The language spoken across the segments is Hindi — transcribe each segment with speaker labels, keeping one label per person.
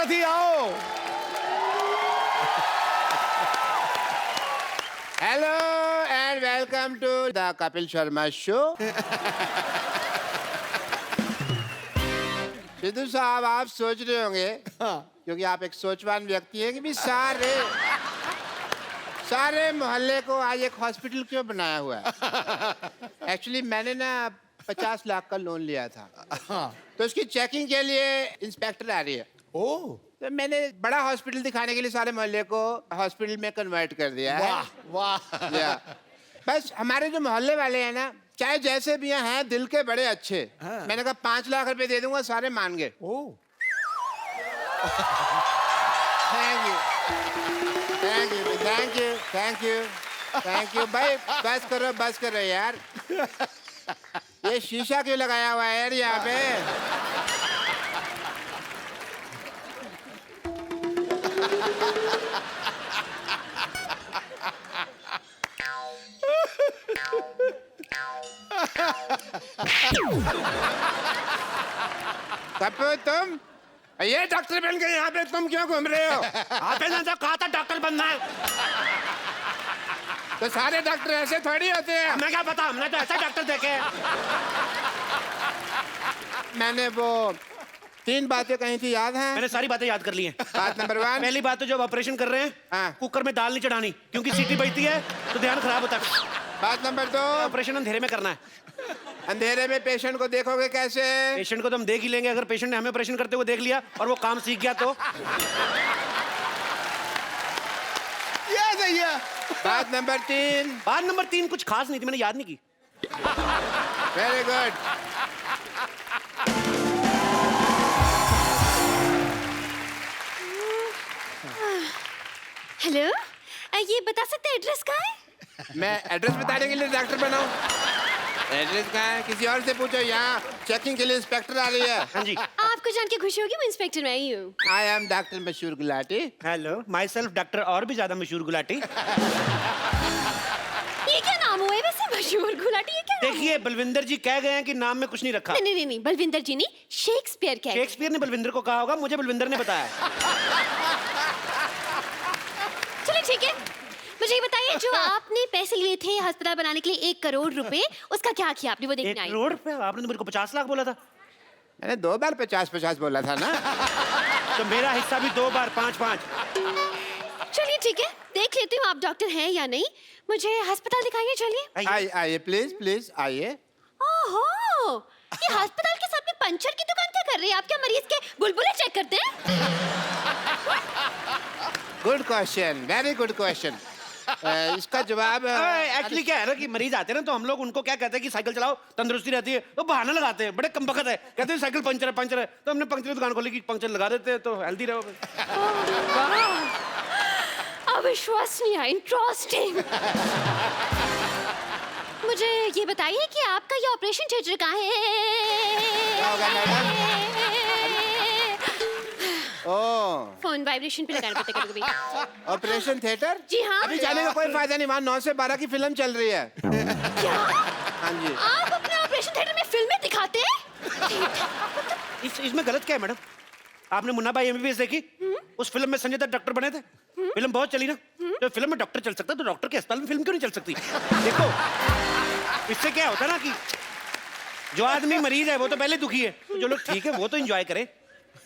Speaker 1: सारथी आओ।
Speaker 2: Hello and welcome to the Kapil Sharma show. Sidhu साहब, आप सोच रहे होंगे, क्योंकि आप एक सोचवान व्यक्ति हैं, कि भी सारे मोहल्ले को आज एक हॉस्पिटल क्यों बनाया हुआ है। एक्चुअली मैंने ना 50 लाख का लोन लिया था, तो उसकी चेकिंग के लिए इंस्पेक्टर आ रही है।
Speaker 1: ओह,
Speaker 2: तो मैंने बड़ा हॉस्पिटल दिखाने के लिए सारे मोहल्ले को हॉस्पिटल में कन्वर्ट कर दिया है।
Speaker 1: वाह वाह।
Speaker 2: या बस हमारे जो मोहल्ले वाले हैं ना, चाहे जैसे भी हैं, दिल के बड़े अच्छे। मैंने कहा 5 लाख रुपए दे दूंगा, सारे मान गए।
Speaker 1: Oh,
Speaker 2: thank you thank you thank you thank you thank you भाई। बस करो यार। ये शीशा क्यों लगाया हुआ है यार यहाँ पे। कपूर, तुम ये डॉक्टर बन के यहाँ पे तुम क्यों घूम रहे हो।
Speaker 3: आपने तो कहा था डॉक्टर बनना है।
Speaker 2: तो सारे डॉक्टर ऐसे थोड़ी होते हैं।
Speaker 3: हमें क्या पता, हमने तो ऐसे डॉक्टर देखे हैं।
Speaker 2: मैंने वो 3 बातें कही थी, याद है?
Speaker 3: मैंने सारी बातें याद कर ली हैं।
Speaker 2: बात नंबर 1,
Speaker 3: पहली बात तो जब ऑपरेशन कर रहे हैं,
Speaker 2: हाँ।
Speaker 3: कुकर में दाल नहीं चढ़ानी, क्योंकि सीटी बजती है तो ध्यान खराब होता है।
Speaker 2: बात नंबर 2,
Speaker 3: ऑपरेशन अंधेरे में करना है।
Speaker 2: अंधेरे में पेशेंट को देखोगे कैसे?
Speaker 3: पेशेंट को तो हम देख ही लेंगे। अगर पेशेंट ने हमें ऑपरेशन करते हुए देख लिया और वो काम सीख गया तो।
Speaker 1: ये सही है।
Speaker 2: बात नंबर 3,
Speaker 3: बात नंबर 3 कुछ खास नहीं थी, मैंने याद नहीं की।
Speaker 2: Very good.
Speaker 4: हेलो, ये बता सकते हैं एड्रेस कहाँ है?
Speaker 2: मैं एड्रेस बताने के लिए डॉक्टर बनाऊं? एड्रेस कहाँ है? किसी और से पूछो। यहाँ चेकिंग के लिए इंस्पेक्टर आ रही है।
Speaker 3: हाँ जी।
Speaker 4: आपको जान के खुशी होगी, मैं इंस्पेक्टर मैं ही हूँ।
Speaker 2: आई एम डॉक्टर मशहूर Gulati.
Speaker 3: Hello, my self doctor और भी ज्यादा मशहूर गुलाटी।
Speaker 4: ये क्या नाम हुआ है वैसे, मशहूर गुलाटी? ये क्या नाम
Speaker 3: देखिए, बलविंदर जी कह गए हैं कि नाम में कुछ नहीं रखा।
Speaker 4: हुआ? नहीं, बलविंदर जी नहीं, शेक्सपियर कह गए।
Speaker 3: शेक्सपियर ने बलविंदर को कहा होगा, मुझे बलविंदर ने बताया।
Speaker 4: चलो ठीक है, मुझे ये बताइए, जो आपने पैसे लिए थे अस्पताल बनाने के लिए 1 करोड़ रुपए, उसका क्या किया आपने? वो
Speaker 3: 1
Speaker 4: देखने आई।
Speaker 3: करोड़ रुपए? आपने तो मेरे को 50 लाख बोला था।
Speaker 2: मैंने 2 बार 50-50 बोला था ना।
Speaker 3: तो मेरा हिस्सा भी 2 बार 5-5।
Speaker 4: चलिए ठीक है, देख लेती हूँ आप डॉक्टर हैं या नहीं। मुझे अस्पताल दिखाइए, चलिए।
Speaker 2: आइए प्लीज आइए।
Speaker 4: ओहो, ये अस्पताल के सामने पंचर की दुकान क्या कर रही है? आप क्या मरीज के बुलबुले चेक करते हैं?
Speaker 2: Good question, very good question. इसका जवाब
Speaker 3: एक्चुअली क्या है ना कि मरीज आते हैं ना, तो हम लोग उनको क्या कहते हैं कि साइकिल चलाओ, तंदुरुस्ती रहती है। तो बहाना लगाते हैं, बड़े कमबख्त है, कहते हैं साइकिल पंचर है। तो हमने पंचर की दुकान खोली कि पंचर लगा देते हैं तो हेल्दी रहो।
Speaker 4: अविश्वसनीय, इंटरेस्टिंग। मुझे ये बताइए कि आपका ये ऑपरेशन थिएटर कहाँ
Speaker 2: क्या होगा
Speaker 4: है?
Speaker 2: ओह,
Speaker 4: फोन वाइब्रेशन पे लगाना पड़ता है कभी-कभी।
Speaker 2: Operation theatre?
Speaker 4: जी हाँ।
Speaker 2: अभी जाने का कोई फायदा नहीं, वहाँ 9 से 12 की फिल्म चल रही है।
Speaker 4: क्या?
Speaker 2: हाँ जी।
Speaker 4: आप अपने ऑपरेशन थिएटर में फिल्में दिखाते हैं?
Speaker 3: इसमें गलत क्या है मैडम? आपने मुन्ना भाई एमबीबीएस देखी? उस फिल्म में संजय दत्त डॉक्टर बने थे। फिल्म बहुत चली ना। तो फिल्म में डॉक्टर चल सकता है, तो डॉक्टर के अस्पताल में फिल्म क्यों नहीं चल सकती? देखो, इससे क्या होता है ना कि जो आदमी मरीज है वो तो पहले दुखी है, तो जो लोग ठीक है वो तो एंजॉय करे।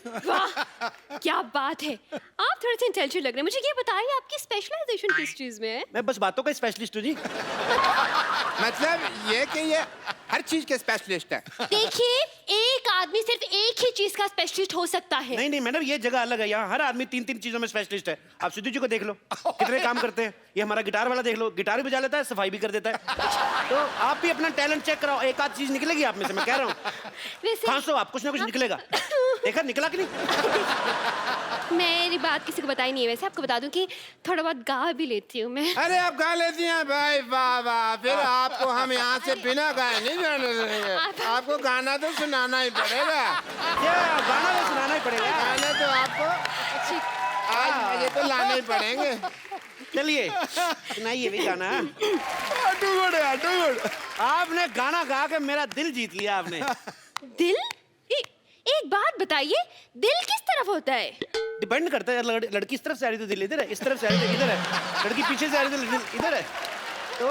Speaker 4: वाह, क्या बात है। आप थोड़े से इंटेलिजेंट लग रहे हैं। मुझे ये बताइए, आपकी स्पेशलाइजेशन किस चीज में है?
Speaker 3: मैं बस बातों का स्पेशलिस्ट हूँ जी।
Speaker 2: मतलब ये कि ये हर चीज के स्पेशलिस्ट है।
Speaker 4: देखिए, एक आदमी सिर्फ एक ही चीज का स्पेशलिस्ट हो सकता है।
Speaker 3: नहीं नहीं मैडम, ये जगह अलग है। यहाँ हर आदमी 3-3 चीजों में स्पेशलिस्ट है। आप सिद्धू जी को देख लो, कितने काम करते हैं। ये हमारा गिटार वाला देख लो, गिटार भी बजा लेता है, सफाई भी कर देता है। तो आप भी अपना टैलेंट चेक कराओ, एक आध चीज निकलेगी आप में से, मैं कह रहा हूँ।
Speaker 4: वैसे
Speaker 3: खांसो आप, कुछ ना कुछ निकलेगा। देखा निकला कि नहीं?
Speaker 4: मेरी बात किसी को बताई नहीं है। वैसे आपको बता दूं कि थोड़ा बहुत गा भी लेती हूँ मैं।
Speaker 2: अरे आप गा लेती हैं भाई, वाह वाह। फिर आपको हम यहाँ से बिना गाए नहीं जाने देंगे। आपको गाना तो सुनाना ही पड़ेगा।
Speaker 3: क्या गाना तो सुनाना ही पड़ेगा।
Speaker 2: गाना तो आपको आज ये तो लाने ही पड़ेंगे।
Speaker 3: चलिए सुनाइए भी गाना।
Speaker 1: Too good.
Speaker 3: आपने गाना गा के मेरा दिल जीत लिया आपने।
Speaker 4: दिल? एक बात बताइए, दिल किस तरफ होता है?
Speaker 3: डिपेंड करता है, लड़की इस तरफ से आ रही तो दिल इधर है, इस तरफ से आ रही तो इधर है, लड़की पीछे से आ रही तो दिल इधर है। तो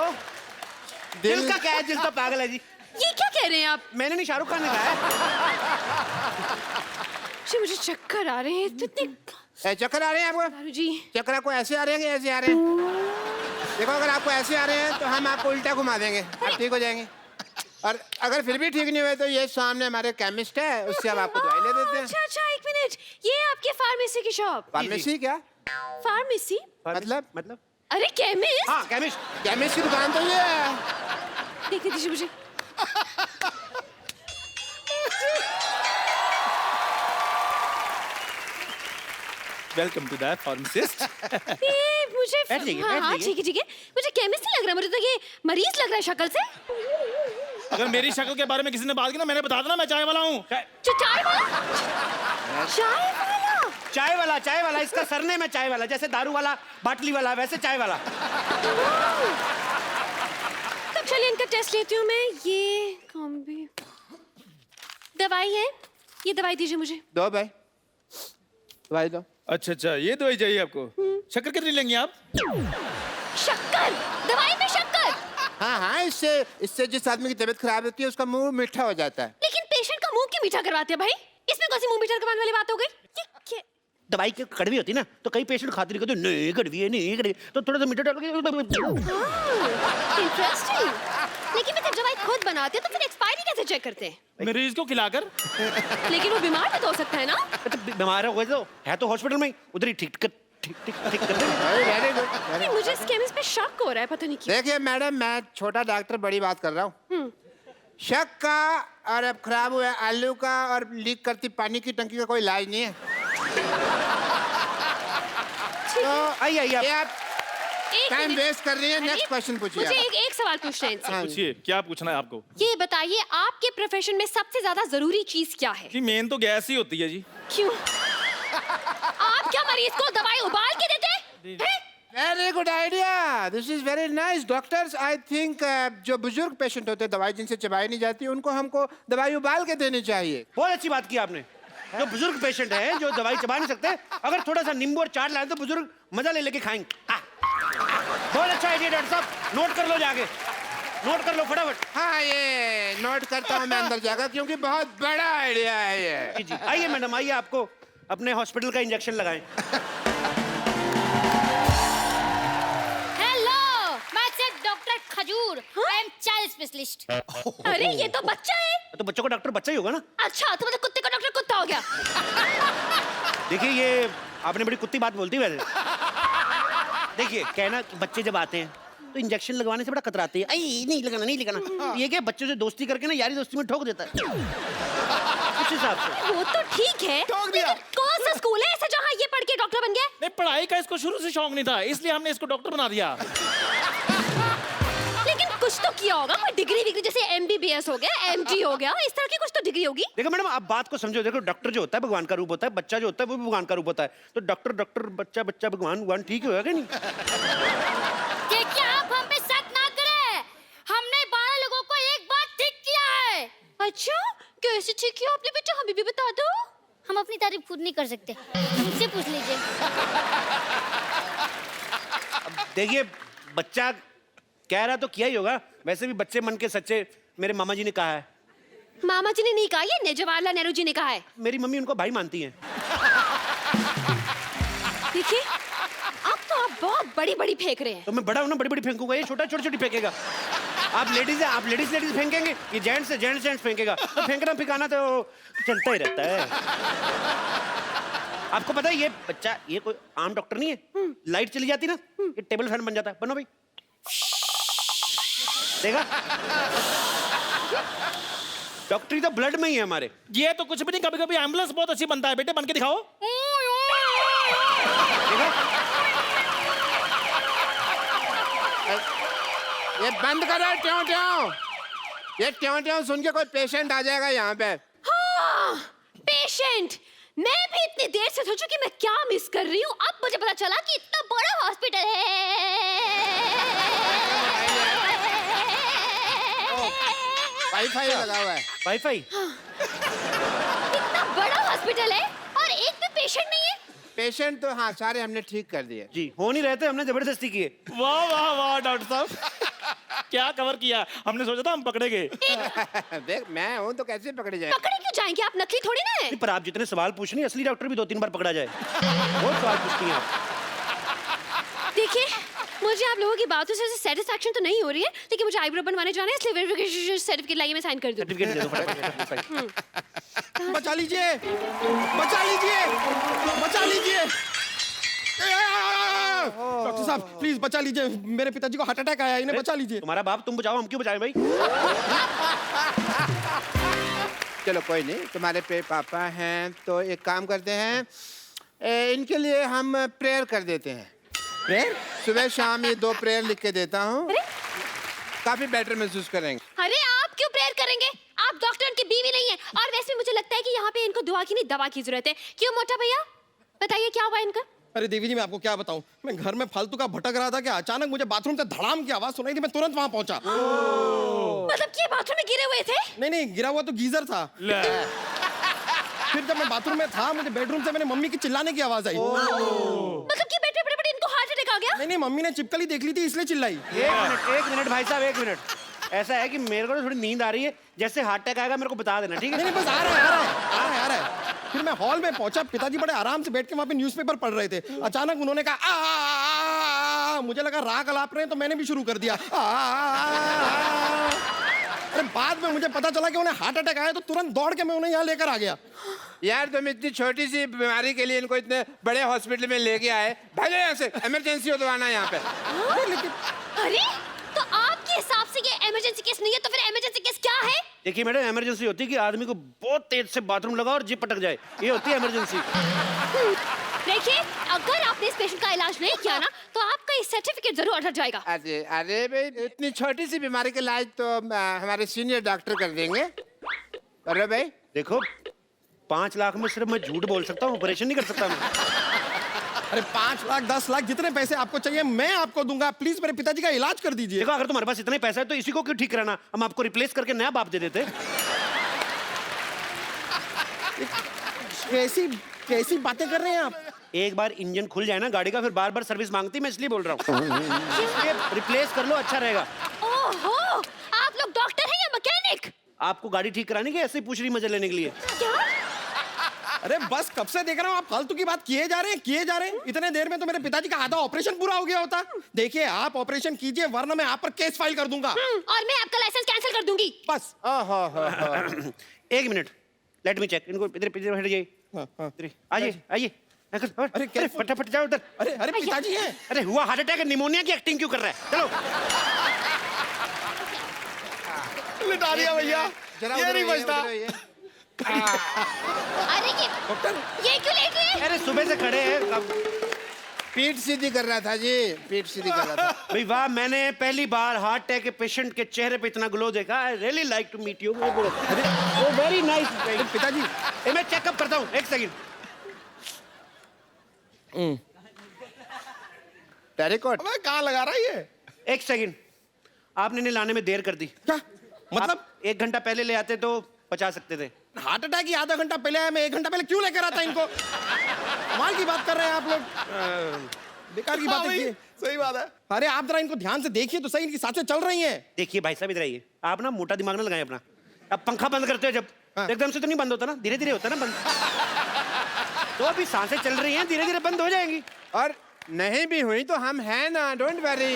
Speaker 3: दिल का क्या है? दिल तो पागल है जी।
Speaker 4: ये क्या कह रहे हैं आप?
Speaker 3: मैंने नहीं, शाहरुख खान ने कहा है।
Speaker 4: जी मुझे चक्कर आ रहे हैं इतने।
Speaker 2: चक्कर आ रहे हैं आपको?
Speaker 4: दारू जी
Speaker 2: चक्कर आपको ऐसे आ रहे हैं कि ऐसे आ रहे हैं? देखो, अगर आपको ऐसे आ रहे हैं तो हम आपको उल्टा घुमा देंगे, आप ठीक हो जाएंगे। और अगर फिर भी ठीक नहीं हुए तो ये सामने हमारे केमिस्ट है, उससे हम आपको दवाई ले देते हैं।
Speaker 4: अच्छा अच्छा, एक मिनट, ये आपके फार्मेसी की शॉप?
Speaker 2: फार्मेसी क्या?
Speaker 4: फार्मेसी
Speaker 2: मतलब?
Speaker 4: अरे केमिस्ट।
Speaker 3: हाँ केमिस्ट।
Speaker 2: केमिस्ट की दुकान तो ये है।
Speaker 4: देखने दीजिए मुझे।
Speaker 1: Welcome to the pharmacist.
Speaker 4: ये मुझे
Speaker 3: बैठ जाइए,
Speaker 4: हाँ
Speaker 3: बैठ
Speaker 4: हाँ
Speaker 3: जाइए।
Speaker 4: ठीक है, मुझे केमिस्ट नहीं लग रहा, मुझे तो ये मरीज लग रहा है शक्ल से।
Speaker 1: अगर मेरी शक्ल के बारे में किसी ने बात की ना, मैंने बता देना मैं चाय वाला हूँ।
Speaker 4: जो चाय वाला?
Speaker 3: चाय वाला इसका सरनेम है, चाय वाला। जैसे दारू वाला, बाटली वाला, वैसे चाय वाला।
Speaker 4: तब चलिए इनका टेस्ट लेती हूँ मैं। ये कौन भी दवाई है? ये दवाई दीजिए मुझे।
Speaker 2: दो भाई, दवाई दो।
Speaker 1: अच्छा अच्छा, ये दवाई चाहिए आपको? शक्कर कितनी लेंगे आप?
Speaker 4: शक्कर? दवाई में शक्कर?
Speaker 2: हाँ हाँ, इससे जिस आदमी की तबीयत खराब होती है उसका मुंह मीठा हो जाता है।
Speaker 4: लेकिन पेशेंट का मुंह क्यों मीठा करवाते हैं भाई? इसमें कौन सी मुंह मीठा करवाने वाली बात हो गई? ये
Speaker 3: दवाई की कड़वी होती है ना, तो कई पेशेंट खाते नहीं, कहते नहीं कड़वी है, नहीं कड़वी, तो थोड़ा सा मीठा डाल के।
Speaker 4: इंटरेस्टिंग। लेकिन मैं जब दवाई खुद बनाते हैं तो फिर एक्सपायरी कैसे चेक करते हैं?
Speaker 1: मरीज को खिलाकर।
Speaker 4: लेकिन वो बीमार भी तो हो सकता है ना?
Speaker 3: तो बीमार हो गए तो है तो हॉस्पिटल में ही, उधर ही ठीक कर देंगे।
Speaker 2: Very good.
Speaker 4: नहीं, मुझे इस केमिस्ट पे शक हो रहा है, पता नहीं क्यों।
Speaker 2: देखिए मैडम, मैं छोटा डॉक्टर बड़ी बात कर रहा हूँ। शक का और अब खराब हुए आलू का और लीक करती पानी की टंकी का कोई इलाज नहीं है। तो
Speaker 3: आइए
Speaker 2: ये आप
Speaker 4: एक
Speaker 2: टाइम
Speaker 4: मिनट।
Speaker 2: वेस्ट कर रही है।
Speaker 4: अरे,
Speaker 2: नेक्स्ट क्वेश्चन पूछिए
Speaker 4: मुझे
Speaker 2: आप।
Speaker 4: एक सवाल पूछना है इनसे।
Speaker 2: हाँ।
Speaker 1: पूछिए, क्या पूछना है आपको?
Speaker 4: ये बताइए, आपके प्रोफेशन में सबसे ज्यादा जरूरी चीज क्या है?
Speaker 1: जी मेन तो गैस ही होती है जी।
Speaker 4: क्यों? आप क्या मरीज को दवाई उबाल के देते हैं?
Speaker 2: Very good idea, this is very nice. Doctors, I think जो बुजुर्ग पेशेंट होते हैं, दवाई जिनसे चबाई नहीं जाती, उनको हमको दवाई उबाल के देनी चाहिए।
Speaker 3: बहुत अच्छी बात की आपने। जो बुजुर्ग पेशेंट है, जो दवाई चबा नहीं सकते, अगर थोड़ा सा नींबू और चाट लाए तो बुजुर्ग मजा ले लेके खाएंगे। बहुत अच्छा आइडिया डॉक्टर साहब, नोट कर लो जाके, नोट कर लो फटाफट।
Speaker 2: हाँ, ये नोट करता हूँ मैं अंदर जाकर, क्योंकि बहुत बड़ा आइडिया है ये।
Speaker 3: जी आइए मैडम, आइए, आपको अपने हॉस्पिटल का इंजेक्शन लगाएं।
Speaker 5: डॉक्टर खजूर, आई एम चाइल्ड स्पेशलिस्ट।
Speaker 4: अरे ये तो बच्चा है।
Speaker 3: तो बच्चों का डॉक्टर बच्चा ही होगा ना।
Speaker 4: अच्छा, तो मतलब कुत्ते का डॉक्टर कुत्ता हो गया।
Speaker 3: देखिए, ये आपने बड़ी कुत्ती बात बोलती है वैसे। देखिए, कहना कि बच्चे जब आते हैं तो इंजेक्शन लगवाने से बड़ा कतराते हैं। आई नहीं लगाना, नहीं लगाना। ये क्या, बच्चों से दोस्ती करके ना यारी दोस्ती में ठोक देता है उस हिसाब से।
Speaker 4: वो तो ठीक है,
Speaker 1: ठोक दिया।
Speaker 4: लेकिन कौन सा स्कूल है ऐसा जहाँ ये पढ़ के डॉक्टर बन गया?
Speaker 1: नहीं, पढ़ाई का इसको शुरू से शौक नहीं था, इसलिए हमने इसको डॉक्टर बना दिया।
Speaker 4: लेकिन कुछ तो किया होगा, कोई डिग्री जैसे MBBS हो गया, MD हो गया, इस तरह की कुछ तो डिग्री होगी।
Speaker 3: देखो मैडम, आप बात को समझो। देखो, डॉक्टर जो होता है भगवान का रूप होता है, बच्चा जो होता है वो भी भगवान का रूप होता है। तो डॉक्टर बच्चा भगवान ठीक होगा कि नहीं?
Speaker 5: देखिए, आप हम पे शक ना करें, हमने 12 लोगों को एक बार ठीक किया है।
Speaker 4: अच्छा, कैसे ठीक किया आपने बेटा, हमें भी बता दो।
Speaker 5: हम अपनी तारीफ खुद नहीं कर सकते, मुझसे पूछ लीजिए।
Speaker 3: देखिए, बच्चा कह रहा तो किया ही होगा। वैसे भी बच्चे मन के सच्चे, मेरे मामा जी ने कहा है।
Speaker 4: मामा जी ने नहीं कहा, ये जवाहरलाल नेहरू जी ने कहा है।
Speaker 3: मेरी मम्मी उनको भाई मानती हैं।
Speaker 4: देखिए, अब तो आप बहुत बड़ी फेंक रहे हैं।
Speaker 3: तो मैं बड़ा हूं ना, बड़ी फेंकूंगा, ये छोटी फेंकेगा। आप लेडीज हैं, आप लेडीज फेंकेंगे, ये जेंट्स है, जेंट्स फेंकेगा। तो फेंकना फिकाना तो चलता ही रहता है। आपको पता है, ये बच्चा, ये कोई आम डॉक्टर नहीं है। लाइट चली जाती ना, ये टेबल फैन बन जाता है। बनो भाई, देखा? डॉक्टरी तो ब्लड में ही है हमारे।
Speaker 1: ये तो कुछ भी नहीं, कभी कभी एम्बुलेंस बहुत अच्छी बनता है। बेटे बन के दिखाओ।
Speaker 3: देखा?
Speaker 2: ये बंद करो ट्यों ट्यों। ये ट्यों ट्यों सुन के कोई पेशेंट आ जाएगा यहाँ पे।
Speaker 4: हाँ, पेशेंट। मैं भी इतनी देर से सोचूं कि मैं क्या मिस कर रही हूँ। अब मुझे पता चला कि इतना बड़ा हॉस्पिटल है।
Speaker 2: वाईफाई लगा हुआ है।
Speaker 3: वाईफाई?
Speaker 4: इतना बड़ा हॉस्पिटल है और एक भी पेशेंट नहीं है।
Speaker 2: पेशेंट तो हाँ सारे हमने ठीक कर दिए।
Speaker 3: जी, हो नहीं रहे थे, हमने जबरदस्ती किए।
Speaker 1: वाह वाह वाह डॉक्टर साहब, क्या कवर किया। हमने सोचा था हम पकड़े गए।
Speaker 2: देख मैं हूँ तो कैसे पकड़े जाए।
Speaker 4: पकड़े क्यों जाएंगे, आप नकली थोड़ी ना है।
Speaker 3: नहीं, पर आप जितने सवाल पूछ रही हैं, असली डॉक्टर भी 2-3 बार पकड़ा जाए। बहुत सवाल पूछती हैं आप।
Speaker 4: देखिए, मुझे आप लोगों की बातों से सेटिस्फैक्शन तो नहीं हो रही है, लेकिन मुझे आईब्रो बनवाने जाना है, इसलिए वेरिफिकेशन सर्टिफिकेट लाइए, मैं साइन कर दूं।
Speaker 3: सर्टिफिकेट दे दो फटाफट।
Speaker 1: बचा लीजिए, बचा लीजिए, बचा लीजिए। डॉक्टर साहब प्लीज बचा लीजिए, मेरे पिताजी को हार्ट अटैक आया, इन्हें बचा लीजिए।
Speaker 3: तुम्हारा बाप, तुम बचाओ, हम क्यों बचाएं भाई?
Speaker 2: चलो कोई नहीं, तुम्हारे पापा हैं तो एक काम करते हैं, इनके लिए हम प्रेयर कर देते हैं।
Speaker 1: प्रेयर?
Speaker 2: सुबह शाम ये 2 प्रेयर लिख के देता हूँ, काफी बेटर महसूस करेंगे।
Speaker 4: अरे आप क्यों प्रेयर करेंगे, आप डॉक्टर की बीवी नहीं है। और वैसे मुझे लगता है कि यहाँ पे इनको दुआ की नहीं दवा की जरूरत है। क्यों मोटा भैया, बताइए क्या हुआ इनका।
Speaker 1: अरे देवी जी मैं आपको क्या बताऊं, मैं घर में फालतू का भटक रहा था कि अचानक मुझे बाथरूम से धड़ाम की आवाज सुनाई दी, मैं तुरंत वहां पहुंचा।
Speaker 4: मतलब कि ये बाथरूम में गिरे हुए थे।
Speaker 1: नहीं गिरा हुआ तो गीजर था। फिर जब मैं बाथरूम में था, मुझे बेडरूम से मेरे मम्मी की चिल्लाने की आवाज आई।
Speaker 4: मतलब कि बैठे बैठे इनको हार्ट अटैक आ गया।
Speaker 1: नहीं मम्मी ने चिपकली देख ली थी इसलिए चिल्लाई।
Speaker 3: एक मिनट भाई साहब, 1 मिनट। ऐसा है कि मेरे को थोड़ी नींद आ रही है, जैसे हार्ट अटैक आएगा मेरे को बता देना, ठीक है?
Speaker 1: नहीं बस आ रहा है। फिर मैं हॉल में पहुंचा, पिताजी बड़े आराम से बैठ के वहां पे न्यूज़पेपर पढ़ रहे थे। अचानक उन्होंने कहा आ, मुझे लगा राग अलाप रहे हैं तो मैंने भी शुरू कर दिया। अरे बाद में मुझे पता चला कि उन्हें हार्ट अटैक आया, तो तुरंत दौड़ के मैं उन्हें यहाँ लेकर आ गया।
Speaker 2: यार तुम इतनी छोटी सी बीमारी के लिए इनको इतने बड़े हॉस्पिटल में लेके आए, भागो यहाँ से, इमरजेंसी हो तो आना यहाँ पे।
Speaker 4: अरे तो आपके हिसाब से ये इमरजेंसी केस नहीं है, तो फिर इमरजेंसी केस क्या है?
Speaker 3: देखिए मैडम, इमरजेंसी होती है कि आदमी को बहुत तेज से बाथरूम लगा और जिप पटक जाए, ये होती है इमरजेंसी।
Speaker 4: देखिए, अगर आपने इस पेशेंट का इलाज नहीं किया ना, तो आपका ये सर्टिफिकेट जरूर अटक जाएगा।
Speaker 2: अरे भाई इतनी छोटी सी बीमारी के इलाज तो हमारे सीनियर डॉक्टर कर देंगे। अरे भाई
Speaker 3: देखो, 5 लाख में सिर्फ मैं झूठ बोल सकता हूँ, ऑपरेशन नहीं कर सकता मैं।
Speaker 1: अरे 5 लाख 10 लाख जितने पैसे आपको चाहिए मैं आपको दूंगा, प्लीज मेरे पिताजी का इलाज कर दीजिए।
Speaker 3: देखो, अगर तुम्हारे पास इतने पैसा है तो इसी को क्यों ठीक कराना, हम आपको रिप्लेस करके नया बाप दे देते।
Speaker 1: कैसी बातें कर रहे हैं आप?
Speaker 3: एक बार इंजन खुल जाए ना गाड़ी का, फिर बार बार सर्विस मांगती, मैं इसलिए बोल रहा हूँ। रिप्लेस कर लो, अच्छा रहेगा।
Speaker 4: ओहो, आप लोग डॉक्टर हैं या मैकेनिक?
Speaker 3: आपको गाड़ी ठीक करानी कि ऐसे ही पूछ रही मजे लेने के लिए?
Speaker 4: क्या?
Speaker 1: अरे बस कब से देख रहा हूँ आप फालतू की बात किए जा रहे हैं। इतने देर में तो मेरे पिताजी का आधा ऑपरेशन पूरा हो गया होता। देखिए आप ऑपरेशन कीजिए, वरना मैं आप पर केस फाइल कर दूंगा।
Speaker 4: और मैं आपका लाइसेंस कैंसिल कर दूंगी।
Speaker 1: बस।
Speaker 3: एक मिनट, लेट मी चेक। इनको इधर हट जाइए, आइए। अरे फटाफट जाओ उधर।
Speaker 1: अरे पिताजी हैं।
Speaker 3: अरे हुआ हार्ट अटैक, निमोनिया की एक्टिंग क्यों कर रहा है? चलो
Speaker 1: लिटा दिया भैया, ये नहीं बचता।
Speaker 4: अरे ये क्यों लेट रहे हैं?
Speaker 3: अरे सुबह से खड़े हैं।
Speaker 2: पीठ सीधी कर रहा था जी, पीठ सीधी कर रहा था।
Speaker 3: भाई वाह, मैंने पहली बार हार्ट अटैक के पेशेंट के चेहरे पे इतना ग्लो देखा। I really like to meet you. Very nice
Speaker 1: पिताजी।
Speaker 3: मैं चेकअप करता हूँ, 1 सेकंड।
Speaker 2: टेरिकॉट
Speaker 1: कहाँ लगा रहा है ये?
Speaker 3: 1 सेकंड, आपने इन्हें लाने में देर कर दी।
Speaker 1: क्या मतलब?
Speaker 3: 1 घंटा पहले ले आते तो बचा सकते थे।
Speaker 1: हार्ट अटैक ही आधा घंटा पहले आया, मैं 1 घंटा पहले क्यों लेकर आता इनको? कमाल की बात कर रहे हैं आप लोग, बेकार की बातें की। सही बात है। अरे आप जरा इनको ध्यान से देखिए तो सही, इनकी सांसें चल रही हैं।
Speaker 3: देखिए भाई साहब, इधर आइए। आप ना मोटा दिमाग ना लगाएं अपना। अब पंखा बंद करते हो जब, एकदम से तो नहीं बंद होता ना, धीरे धीरे होता ना बंद। तो अभी सांसें चल रही हैं, धीरे धीरे बंद हो जाएंगी।
Speaker 2: और नहीं भी हुई तो हम हैं ना, डोंट वरी।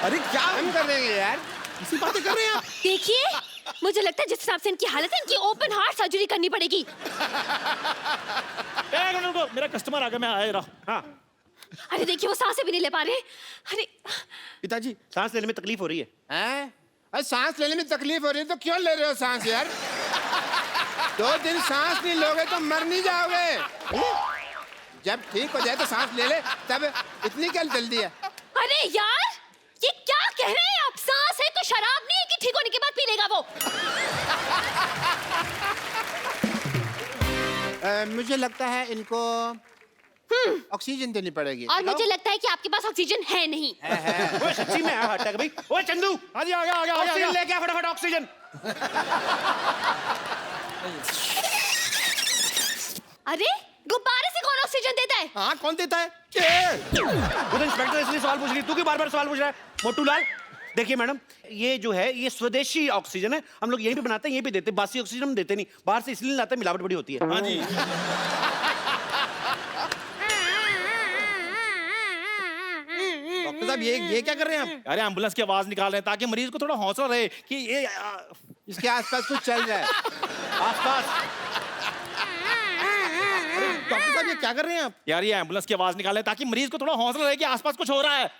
Speaker 1: अरे क्या
Speaker 2: हम कर देंगे यार,
Speaker 1: इसी बातें कर रहे हैं आप?
Speaker 4: देखिए, मुझे लगता है जिस हिसाब से इनकी हालत है, इनकी ओपन हार्ट सर्जरी करनी पड़ेगी।
Speaker 1: एक मिनट रुको, मेरा कस्टमर आ गया, मैं आ रहा हूं। हाँ
Speaker 4: अरे देखिए, वो सांसें भी नहीं ले पा रहे। अरे
Speaker 1: पिताजी,
Speaker 3: सांस लेने में तकलीफ हो रही है।
Speaker 2: हैं? अरे सांस लेने में तकलीफ हो रही है तो क्यों ले रहे हो सांस यार? 2 दिन सांस नहीं लोगे तो मर नहीं जाओगे। जब ठीक हो जाए तो सांस ले ले, तब इतनी क्या जल्दी है?
Speaker 4: अरे यार, ये क्या कह रहे हैं आप? सांस है तो शराब नहीं है कि ठीक होने के बाद पी लेगा वो।
Speaker 2: मुझे लगता है इनको ऑक्सीजन देनी पड़ेगी।
Speaker 4: और मुझे लगता है कि आपके पास ऑक्सीजन है नहीं।
Speaker 3: ओए सच्ची में हार्ट अटैक भाई। ओए चंदू,
Speaker 1: हाँ जी, आ गया।
Speaker 3: ऑक्सीजन लेके आ फटाफट, ऑक्सीजन।
Speaker 4: अरे गुब्बारे से कौन ऑक्सीजन देता है?
Speaker 1: हाँ कौन देता है?
Speaker 3: वो तो इंस्पेक्टर इसलिए सवाल पूछ रही, तू क्यों बार-बार सवाल पूछ रहा है? मोटू लाल, देखिए मैडम, ये जो है ये स्वदेशी ऑक्सीजन है, हम लोग यहीं पे बनाते हैं, यहीं पे देते हैं, बासी ऑक्सीजन हम देते नहीं, बाहर से इसलिए लाते हैं, मिलावट बड़ी होती है।
Speaker 1: हाँ जी। डॉक्टर साहब ये क्या कर रहे हैं आप?
Speaker 6: अरे एम्बुलेंस की आवाज निकाल रहे हैं ताकि मरीज को थोड़ा हौसला रहे कि ये
Speaker 2: इसके आसपास कुछ चल रहा है।
Speaker 3: आसपास
Speaker 1: डॉक्टर साहब ये क्या कर रहे हैं आप?
Speaker 6: यार ये एम्बुलेंस की आवाज निकाल रहे हैं ताकि मरीज को थोड़ा हौसला रहे कि आसपास कुछ हो रहा है।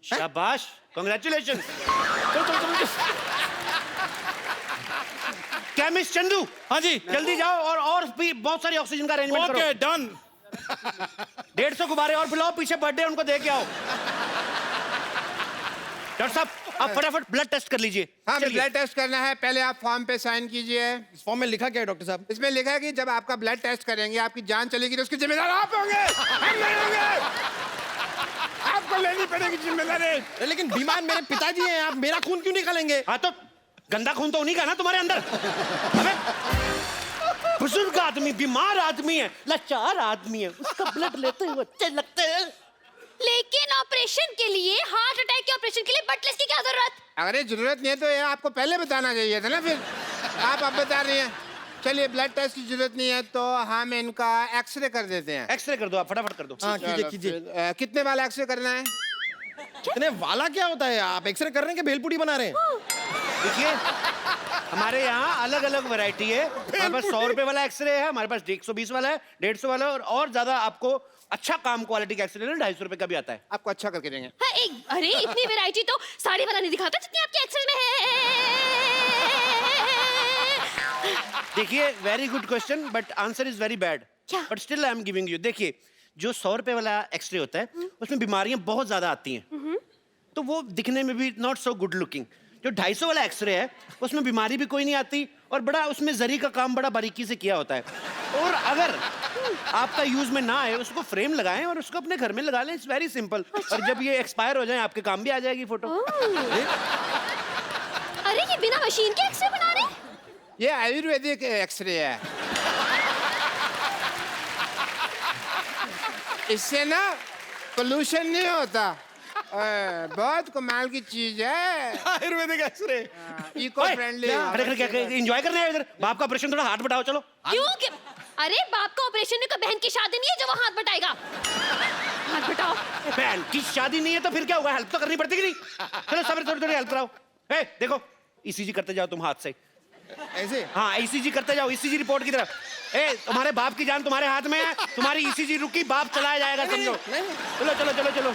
Speaker 3: शाबाश, कांग्रेचुलेशन।
Speaker 6: चलो चलो चलो
Speaker 3: केमिस्ट चंदू,
Speaker 6: हाँ जी
Speaker 3: जल्दी जाओ और भी बहुत सारी ऑक्सीजन का अरेंजमेंट करो।
Speaker 6: Okay done.
Speaker 3: 150 गुब्बारे और बुलाओ, पीछे बर्थडे उनको दे के आओ। डॉक्टर साहब आप फटाफट ब्लड टेस्ट कर लीजिए।
Speaker 2: हाँ,
Speaker 3: चलिए।
Speaker 2: ब्लड टेस्ट करना है। पहले आप फॉर्म पे साइन कीजिए।
Speaker 1: इस फॉर्म में लिखा क्या है डॉक्टर साहब?
Speaker 2: इसमें लिखा है कि जब आपका ब्लड टेस्ट करेंगे, आपकी जान चलेगी तो उसकी जिम्मेदार आप होंगे, हम नहीं होंगे। आपको लेनी पड़ेगी जिम्मेदारी।
Speaker 1: लेकिन बीमार मेरे पिताजी हैं, आप मेरा खून क्यों निकालेंगे?
Speaker 3: हाँ तो गंदा खून तो उन्हीं का ना तुम्हारे अंदर। अबे बुजुर्ग आदमी, बीमार आदमी है, लाचार आदमी है, उसका ब्लड लेते हुए अच्छे लगते हैं।
Speaker 4: लेकिन ऑपरेशन के लिए, हार्ट अटैक के ऑपरेशन के लिए ब्लड टेस्ट की क्या जरूरत?
Speaker 2: अगर ये जरूरत नहीं है तो ये आपको पहले बताना चाहिए था ना। फिर आप अब बता रही हैं। चलिए, ब्लड टेस्ट की जरूरत नहीं है तो हम इनका एक्सरे कर देते हैं।
Speaker 3: एक्सरे कर दो, आप फटाफट कर दो।
Speaker 1: हाँ कीजिए
Speaker 2: चलो,
Speaker 1: कीजिए।
Speaker 2: फिर, कितने वाला एक्सरे करना है?
Speaker 1: इतने वाला क्या होता है? आप एक्सरे कर रहे हैं कि भेलपुरी बना रहे हैं?
Speaker 3: देखिए हमारे यहाँ अलग अलग वैरायटी है। हमारे पास 100 रुपए वाला एक्सरे है, हमारे पास 120 वाला है, 150 वाला है, और ज्यादा आपको अच्छा काम क्वालिटी का एक्सरे 250 रुपए का भी आता है।
Speaker 2: आपको अच्छा करके देंगे।
Speaker 4: हाँ, अरे इतनी वैरायटी तो साड़ी वाला नहीं दिखाता जितनी आपके एक्सेल में है।
Speaker 3: देखिए very good question but answer is very bad.
Speaker 4: क्या?
Speaker 3: But still I am giving you. देखिए जो 100 रुपए वाला एक्सरे होता है उसमें बीमारियां बहुत ज्यादा आती हैं, तो वो दिखने में भी नॉट सो गुड लुकिंग। जो 250 वाला एक्सरे है उसमें बीमारी भी कोई नहीं आती और बड़ा उसमें जरी का काम बड़ा बारीकी से किया होता है। और अगर आपका यूज में ना आए उसको फ्रेम लगाएं और उसको अपने घर में लगा लें। It's very simple. और जब ये एक्सपायर हो जाए आपके काम भी आ जाएगी फोटो।
Speaker 4: अरे ये बिना मशीन के एक्सरे बना रहे हैं?
Speaker 2: ये आयुर्वेदिक एक्सरे है। इससे ना पोल्यूशन नहीं होता। बहुत कमाल की चीज है
Speaker 1: ayurvedic x-ray.
Speaker 2: Eco friendly.
Speaker 3: Enjoy करने आए इधर। बाप का ऑपरेशन, थोड़ा हाथ बटाओ चलो।
Speaker 4: क्यों? अरे बाप का ऑपरेशन में कोई बहन की शादी नहीं है जो वो हाथ बटाएगा। हाथ बटाओ।
Speaker 3: बहन की शादी नहीं है तो फिर क्या होगा? हेल्प तो करनी पड़ती कि नहीं? चलो सब थोड़ी थोड़ी हेल्प कराओ। ए देखो ईसीजी करते जाओ तुम हाथ से।
Speaker 1: ऐसे?
Speaker 3: हाँ ईसीजी करते जाओ, ईसीजी रिपोर्ट की तरफ। ए तुम्हारे बाप की जान तुम्हारे हाथ में है, तुम्हारी ईसीजी रुकी बाप चलाया जाएगा समझो। चलो चलो चलो चलो।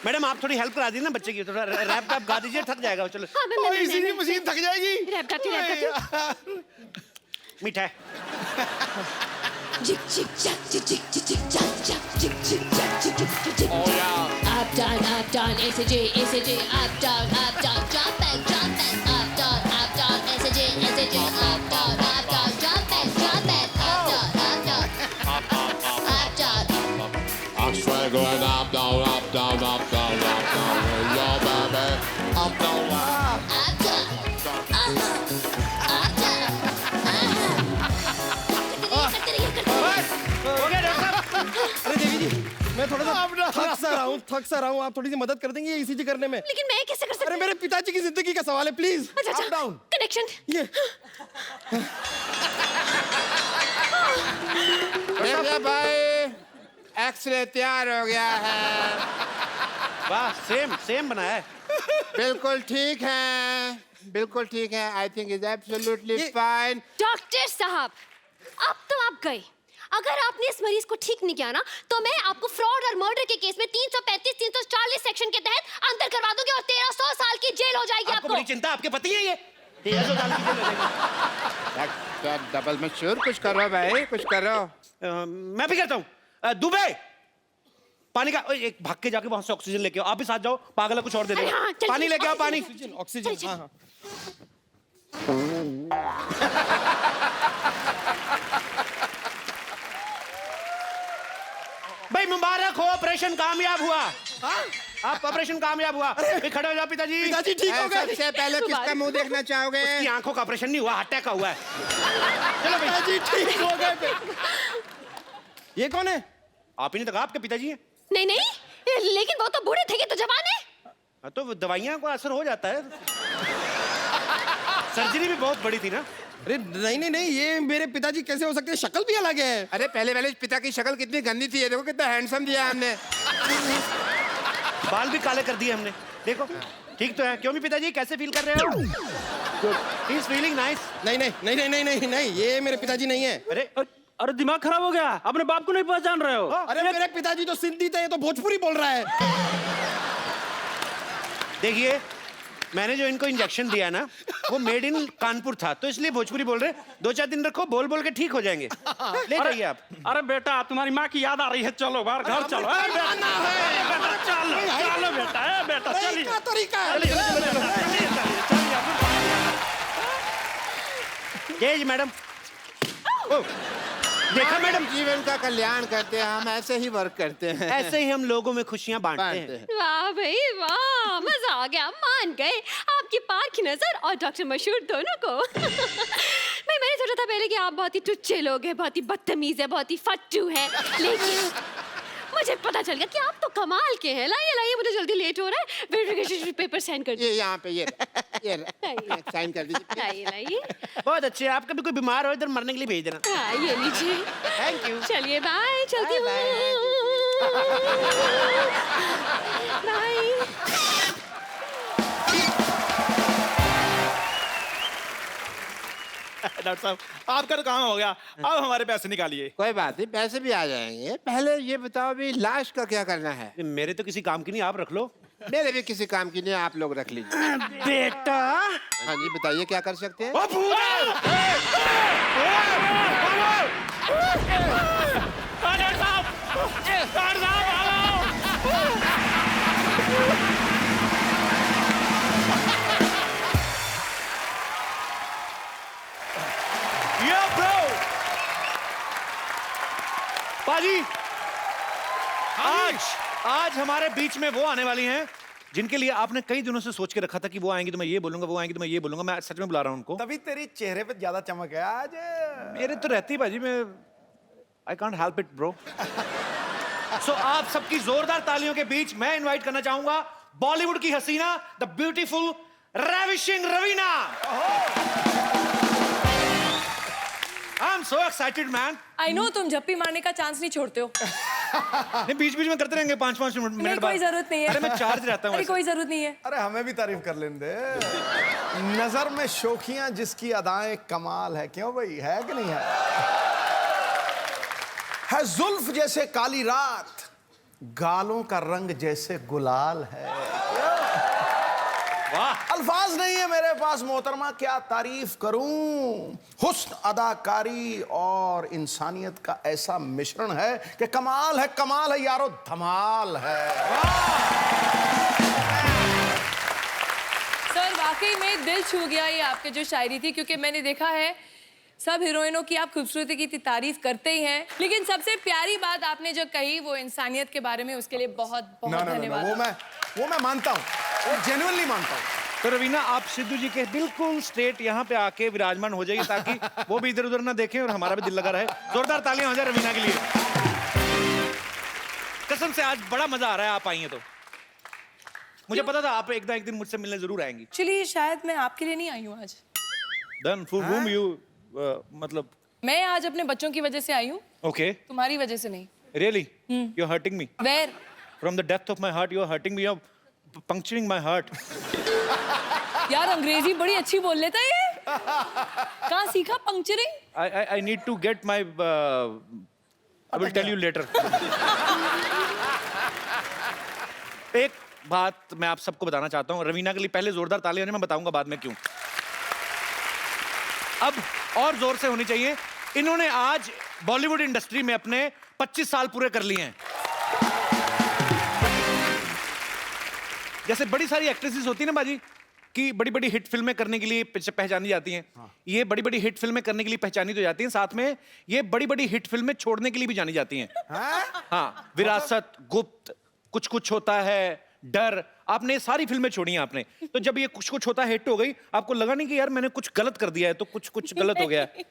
Speaker 3: मैडम आप थोड़ी हेल्प करा दी ना बच्चे की, थोड़ा रैप वैप गा दीजिए, थक जाएगा। चलो
Speaker 4: हाँ, मैं
Speaker 1: इसी मशीन थक जाएगी।
Speaker 4: रैप गाती।
Speaker 3: मीठा
Speaker 7: Jick jick jack jick jick jick jick jack jack jick jick jack jick jick jick jick. Oh yeah. Up down, ACJ, ACJ, up down, jump back, up down, ACJ, ACJ, up down, jump back, up down.
Speaker 8: I'm straight going up, down, up, down, up, down, up, down. Yo, baby, up, down, up.
Speaker 7: Up down.
Speaker 3: हो गया डॉक्टर साहब।
Speaker 1: अरे देवी जी मैं थोड़ा सा थक सा रहा हूँ। आप थोड़ी सी मदद कर देंगे ईसीजी करने में?
Speaker 4: लेकिन मैं कैसे कर सकती
Speaker 1: अरे
Speaker 4: हूँ?
Speaker 1: मेरे पिताजी की जिंदगी का सवाल है प्लीज।
Speaker 4: अच्छा
Speaker 1: अप डाउन
Speaker 4: कनेक्शन।
Speaker 1: ये
Speaker 2: देखिए भाई, एक्सरे तैयार हो गया है।
Speaker 3: वाह सेम सेम बनाया है।
Speaker 2: बिल्कुल ठीक है, बिल्कुल ठीक है। I think is absolutely fine.
Speaker 4: Doctor साहब अब तो आप गए। अगर आपने इस मरीज को ठीक नहीं किया ना तो मैं आपको फ्रॉड और मर्डर के केस में 335 340 सेक्शन के तहत अंदर करवा दूंगी और 1300 साल की जेल हो जाएगी
Speaker 3: आपको बड़ी चिंता, आपके पति है ये। 1300 साल की जेल हो जाएगी।
Speaker 2: डबल मशहूर, कुछ करो भाई, कुछ करो।
Speaker 3: मैं भी करता हूँ। दुबे पानी का एक भाग के जाके वहां से ऑक्सीजन लेके आओ। आप भी साथ जाओ, पागल है कुछ और दे
Speaker 4: अरे
Speaker 3: देगा।
Speaker 4: हाँ, चल,
Speaker 3: पानी लेके आओ, पानी।
Speaker 1: ऑक्सीजन। हाँ हाँ
Speaker 3: भाई मुबारक हो, ऑपरेशन कामयाब हुआ। आप ऑपरेशन कामयाब हुआ। खड़े हो जाओ पिताजी।
Speaker 1: पिताजी ठीक हो गए।
Speaker 2: सबसे पहले किसका मुंह देखना चाहोगे?
Speaker 3: उसकी आंखों का ऑपरेशन नहीं हुआ, अटैक का हुआ है। चलो
Speaker 1: पिताजी ठीक हो गए। ये कौन है?
Speaker 3: आप ही ने तो कहा आपके पिताजी हैं।
Speaker 4: नहीं नहीं, लेकिन वो तो बूढ़े थे, ये तो जवान है।
Speaker 3: हाँ, तो दवाइयाँ को असर हो जाता है। सर्जरी भी बहुत बड़ी थी ना।
Speaker 1: अरे नहीं नहीं नहीं, ये मेरे पिताजी कैसे हो सकते हैं? शक्ल भी अलग है।
Speaker 2: अरे पहले पहले पिता की शक्ल कितनी गंदी थी, ये देखो कितना हैंडसम दिया हमने।
Speaker 3: बाल भी काले कर दिए हमने, देखो ठीक तो है। क्यों भी पिताजी, कैसे फील कर रहे हो? He is feeling nice।
Speaker 1: नहीं नहीं नहीं नहीं नहीं नहीं नहीं, ये मेरे पिताजी नहीं है।
Speaker 6: अरे दिमाग खराब हो गया, अपने बाप को नहीं पहचान रहे हो?
Speaker 1: अरे मेरे पिताजी तो सिंधी थे, ये तो भोजपुरी बोल रहा है।
Speaker 3: देखिए, मैंने जो इनको इंजेक्शन दिया ना, वो मेड इन कानपुर था, तो इसलिए भोजपुरी बोल रहे। 2-4 दिन रखो, बोल बोल के ठीक हो जाएंगे। ले जाइए आप।
Speaker 6: अरे बेटा, तुम्हारी माँ की याद आ रही है, चलो बाहर घर चलो। चलो बेटा, बेटा चलिए।
Speaker 1: क्या तरीका है?
Speaker 3: जय जी मैडम। देखा मैडम,
Speaker 2: जीवन का कल्याण करते हैं हम, ऐसे ही वर्क करते हैं।
Speaker 3: ऐसे ही हम लोगों में खुशियां बांटते हैं।
Speaker 4: वाह भाई वाह, मजा आ गया, मान गए आपकी पार की नजर और डॉक्टर मशहूर दोनों को। भाई मैंने सोचा था पहले कि आप बहुत ही टुच्चे लोग हैं, बहुत ही बदतमीज है, बहुत ही फट्टू है, लेकिन मुझे पता चल गया कि आप तो कमाल के हैं। लाइए लाइए, मुझे जल्दी लेट हो रहा है, वेरिफिकेशन पेपर साइन कर
Speaker 2: ये यहाँ पे ये साइन कर दीजिए।
Speaker 4: लाइए लाइए।
Speaker 3: बहुत अच्छे। आप कभी कोई बीमार हो इधर मरने के लिए भेज देना।
Speaker 4: हाँ, ये लीजिए।
Speaker 3: Thank you.
Speaker 4: चलिए बाय, चलती हूँ। बाय।
Speaker 6: डॉक्टर साहब, आपका तो काम हो गया, अब हमारे पैसे निकालिए।
Speaker 2: कोई बात नहीं, पैसे भी आ जाएंगे। पहले ये बताओ अभी लाश का क्या करना है?
Speaker 3: मेरे तो किसी काम की नहीं, आप रख लो।
Speaker 2: मेरे भी किसी काम की नहीं, आप लोग रख लीजिए।
Speaker 3: बेटा।
Speaker 2: हाँ जी, बताइए क्या कर सकते हैं?
Speaker 3: बाजी, आज हमारे बीच में वो आने वाली हैं जिनके लिए आपने कई दिनों से सोच के रखा था कि वो आएंगी तो मैं ये बोलूंगा, वो आएंगी तो मैं ये बोलूंगा। मैं सच में बुला रहा हूं उनको।
Speaker 9: तभी तेरी चेहरे पे ज्यादा चमक है आज।
Speaker 3: मेरे तो रहती बाजी, मैं I can't help it bro. सो आप सबकी जोरदार तालियों के बीच मैं इनवाइट करना चाहूंगा बॉलीवुड की हसीना, the beautiful ravishing Raveena. I am so excited man.
Speaker 10: I know तुम झप्पी मारने का चांस नहीं छोड़ते हो।
Speaker 3: नहीं, बीच बीच में करते रहेंगे 5-5 मिनट बाद।
Speaker 10: कोई जरूरत नहीं है।
Speaker 3: अरे मैं चार्ज रहता हूँ।
Speaker 10: अरे कोई जरूरत नहीं है।
Speaker 9: अरे हमें भी तारीफ कर लेने दे। नजर में शोखियां जिसकी अदाएं कमाल है, क्यों भाई, है कि नहीं है जुल्फ जैसे काली रात, गालों का रंग जैसे गुलाल है।
Speaker 3: वाह,
Speaker 9: अल्फाज नहीं है मेरे पास मोहतरमा, क्या तारीफ करूं। हुस्न, अदाकारी और इंसानियत का ऐसा मिश्रण है कि कमाल है यारो, धमाल है।
Speaker 10: सर वाकई में दिल छू गया ये आपकी जो शायरी थी, क्योंकि मैंने देखा है सब हीरोइनों की आप खूबसूरती की तारीफ करते ही हैं, लेकिन सबसे प्यारी बात आपने जो कही वो इंसानियत के बारे में, उसके लिए बहुत बहुत धन्यवाद।
Speaker 9: वो मैं मानता हूँ, और जेन्युइनली मानता हूँ।
Speaker 3: तो रवीना, आप सिद्धू जी के बिल्कुल स्ट्रेट यहाँ पे आके विराजमान हो जाइए ताकि वो भी इधर उधर ना देखें और हमारा भी दिल लगा रहे। जोरदार तालियां हो जाए रवीना के लिए। कसम से आज बड़ा मजा आ रहा है, आप आई हैं तो। मुझे पता था आप एक दिन मुझसे मिलने जरूर आएंगी।
Speaker 10: चलिए, शायद मैं आपके लिए नहीं आई हूँ आज।
Speaker 3: Then for whom you मतलब?
Speaker 10: मैं आज अपने बच्चों की वजह से आई हूँ।
Speaker 3: Okay.
Speaker 10: तुम्हारी वजह से नहीं।
Speaker 3: Really? You're hurting me.
Speaker 10: Where?
Speaker 3: From the depth of my heart, you're hurting me. You're puncturing my heart.
Speaker 10: यार अंग्रेजी बड़ी अच्छी बोल लेता है ये। कहाँ सीखा पंक्चरिंग?
Speaker 3: I need to get my. I will tell you later. एक बात मैं आप सबको बताना चाहता हूँ। रवीना के लिए पहले जोरदार तालियां, मैं बताऊंगा बाद में क्यों। अब और जोर से होनी चाहिए। इन्होंने आज बॉलीवुड इंडस्ट्री में अपने 25 साल पूरे कर लिए हैं। जैसे बड़ी सारी एक्ट्रेसेस होती है ना बाजी, कि बड़ी बड़ी हिट फिल्में करने के लिए पहचानी जाती हैं। ये बड़ी बड़ी हिट फिल्में करने के लिए पहचानी तो जाती हैं, साथ में ये बड़ी बड़ी हिट फिल्में छोड़ने के लिए भी जानी जाती हैं। हाँ, विरासत, गुप्त, कुछ कुछ होता है, डर, आपने ये सारी फिल्में छोड़ी हैं आपने, तो जब ये कुछ कुछ होता हिट हो गई, आपको लगा नहीं कि यार मैंने कुछ गलत कर दिया है, तो कुछ गलत हो गया है?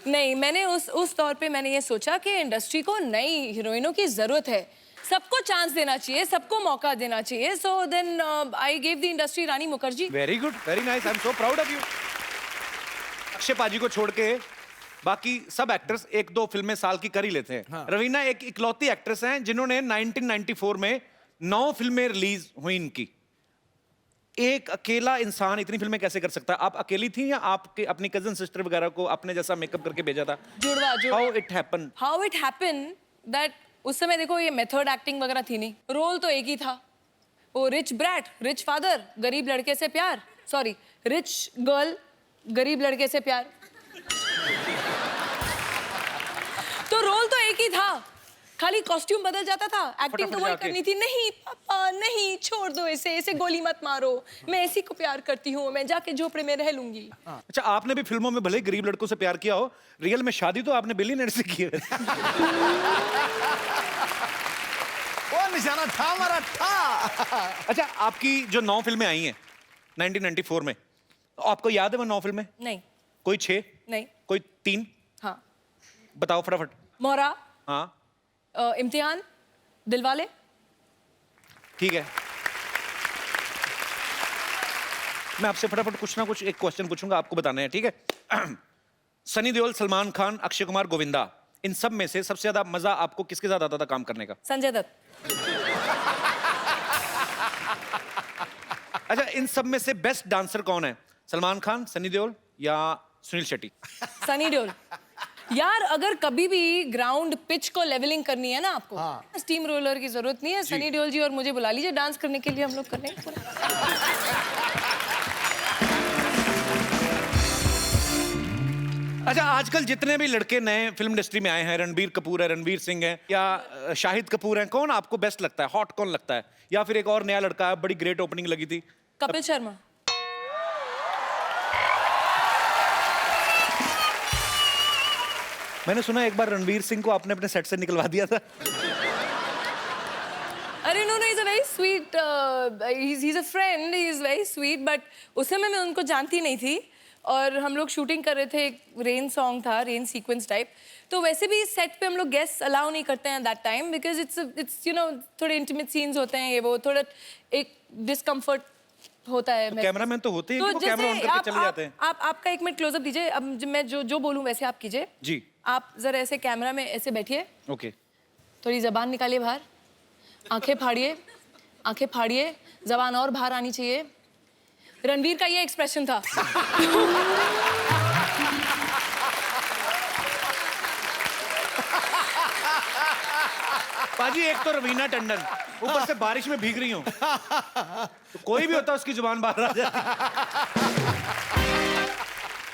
Speaker 10: नहीं, मैंने उस तौर पे मैंने ये सोचा कि इंडस्ट्री को नई हीरोइनों की जरूरत है, सबको चांस देना चाहिए, सबको मौका देना चाहिए। So then I gave the industry Rani Mukherjee.
Speaker 3: Very good, very nice, I am so proud of you. Akshay पाजी को छोड़ के बाकी सब एक्टर्स 1-2 फिल्में साल की कर ही लेते हैं। हाँ। रवीना एक इकलौती एक्ट्रेस हैं जिन्होंने 1994 में 9 फिल्में रिलीज हुई इनकी। एक अकेला इंसान इतनी फिल्में कैसे कर सकता है? आप अकेली थी या आपके अपनी कजन सिस्टर वगैरह को अपने जैसा मेकअप करके भेजा था?
Speaker 10: जुड़वा।
Speaker 3: हाउ इट हैपन
Speaker 10: दैट उस समय देखो ये मेथड एक्टिंग वगैरह थी नहीं, रोल तो एक ही था, वो रिच ब्रैट, रिच फादर, गरीब लड़के से प्यार, सॉरी रिच गर्ल, गरीब लड़के से प्यार। तो रोल तो एक ही था, खाली कॉस्ट्यूम बदल जाता था, एक्टिंग तो वही करनी थी। नहीं पापा नहीं, छोड़ दो इसे गोली मत मारो, मैं इसी को प्यार करती हूँ, मैं जाके झोपड़े में रह लूंगी।
Speaker 3: अच्छा, आपने भी फिल्मों में भले गरीब लड़कों से प्यार किया हो, रियल में शादी तो आपने बिलियनर से की है।
Speaker 9: वो निशाना था हमारा था।
Speaker 3: अच्छा, आपकी जो 9 फिल्में आई हैं 1994 में, आपको याद है वो 9 फिल्में?
Speaker 10: नहीं।
Speaker 3: कोई 6?
Speaker 10: नहीं।
Speaker 3: कोई 3?
Speaker 10: हाँ।
Speaker 3: बताओ फटाफट।
Speaker 10: मोरा।
Speaker 3: हाँ।
Speaker 10: इम्तिहान, दिलवाले।
Speaker 3: ठीक है, मैं आपसे फटाफट कुछ ना कुछ एक क्वेश्चन पूछूंगा, आपको बताना है, ठीक है? सनी देओल, सलमान खान, अक्षय कुमार, गोविंदा, इन सब में से सबसे ज्यादा मजा आपको किसके साथ आता था काम करने का?
Speaker 10: संजय दत्त।
Speaker 3: अच्छा, इन सब में से बेस्ट डांसर कौन है? सलमान खान, सनी देओल या सुनील शेट्टी?
Speaker 10: सनी देओल। यार अगर कभी भी ग्राउंड पिच को लेवलिंग करनी है ना आपको, स्टीम रोलर की जरूरत नहीं है, सनी देओल जी और मुझे बुला लीजिए डांस करने के लिए, हम लोग कर लेंगे पूरा।
Speaker 3: अच्छा, आजकल जितने भी लड़के नए फिल्म इंडस्ट्री में आए हैं, रणबीर कपूर है, रणवीर सिंह है या शाहिद कपूर है, कौन आपको बेस्ट लगता है? हॉट कौन लगता है? या फिर एक और नया लड़का है, बड़ी ग्रेट ओपनिंग लगी थी,
Speaker 10: कपिल शर्मा।
Speaker 3: मैंने सुना एक बार रणवीर सिंह को आपने अपने सेट से निकलवा दिया था।
Speaker 10: अरे no, he is a very sweet, he is a friend, he is very sweet, but उस समय मैं उनको जानती नहीं थी और हम लोग शूटिंग कर रहे थे, एक रेन सॉन्ग था, रेन सीक्वेंस टाइप, तो वैसे भी सेट पे हम लोग गेस्ट अलाउ नहीं करते हैं that time, because it's you know थोड़े इंटीमेट सीन्स होते हैं, ये वो थोड़ा एक डिस्कम्फर्ट होता है।
Speaker 3: तो कैमरामैन तो होते हैं, तो कैमरा ऑन करके चले जाते हैं।
Speaker 10: आपका 1 मिनट क्लोजअप दीजिए, अब मैं जो बोलूं वैसे आप कीजिए
Speaker 3: जी।
Speaker 10: आप जरा ऐसे कैमरा में ऐसे बैठिए,
Speaker 3: ओके,
Speaker 10: थोड़ी जबान निकालिए बाहर, आंखें फाड़िए, जबान और बाहर आनी चाहिए। रणवीर का ये एक्सप्रेशन था।
Speaker 3: पाजी, एक तो रवीना टंडन, ऊपर से बारिश में भीग रही हूँ, तो कोई भी होता उसकी जुबान बाहर आ जाती।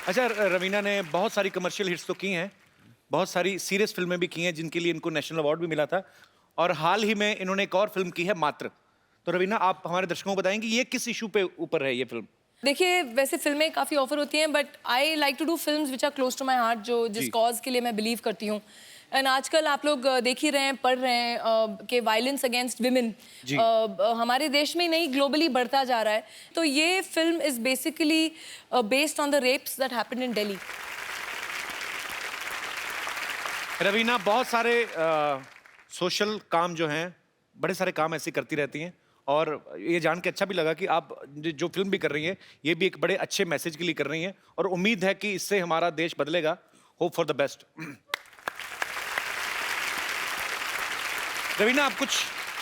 Speaker 3: अच्छा, रवीना ने बहुत सारी कमर्शियल हिट्स तो की हैं, बहुत सारी सीरियस फिल्में भी की हैं जिनके लिए इनको नेशनल अवार्ड भी मिला था, और हाल ही में इन्होंने एक और फिल्म की है, मात्र। तो रवीना, आप हमारे दर्शकों को बताएंगे ये किस इशू पे ऊपर है ये फिल्म?
Speaker 10: देखिए, वैसे फिल्में काफ़ी ऑफर होती हैं, but I like to do films which are close to my heart, जो जिस कॉज के लिए मैं बिलीव करती हूँ। एंड आजकल आप लोग देख ही रहे हैं, पढ़ रहे हैं कि वायलेंस अगेंस्ट विमेन हमारे देश में नहीं, ग्लोबली बढ़ता जा रहा है। तो ये film is basically based on the rapes that happened in Delhi.
Speaker 3: Raveena बहुत सारे सोशल काम जो हैं, बड़े सारे काम ऐसे करती रहती हैं, और ये जान के अच्छा भी लगा कि आप जो फिल्म भी कर रही हैं ये भी एक बड़े अच्छे मैसेज के लिए कर रही हैं, और उम्मीद है कि इससे हमारा देश बदलेगा। Hope for the best. Raveena, आप कुछ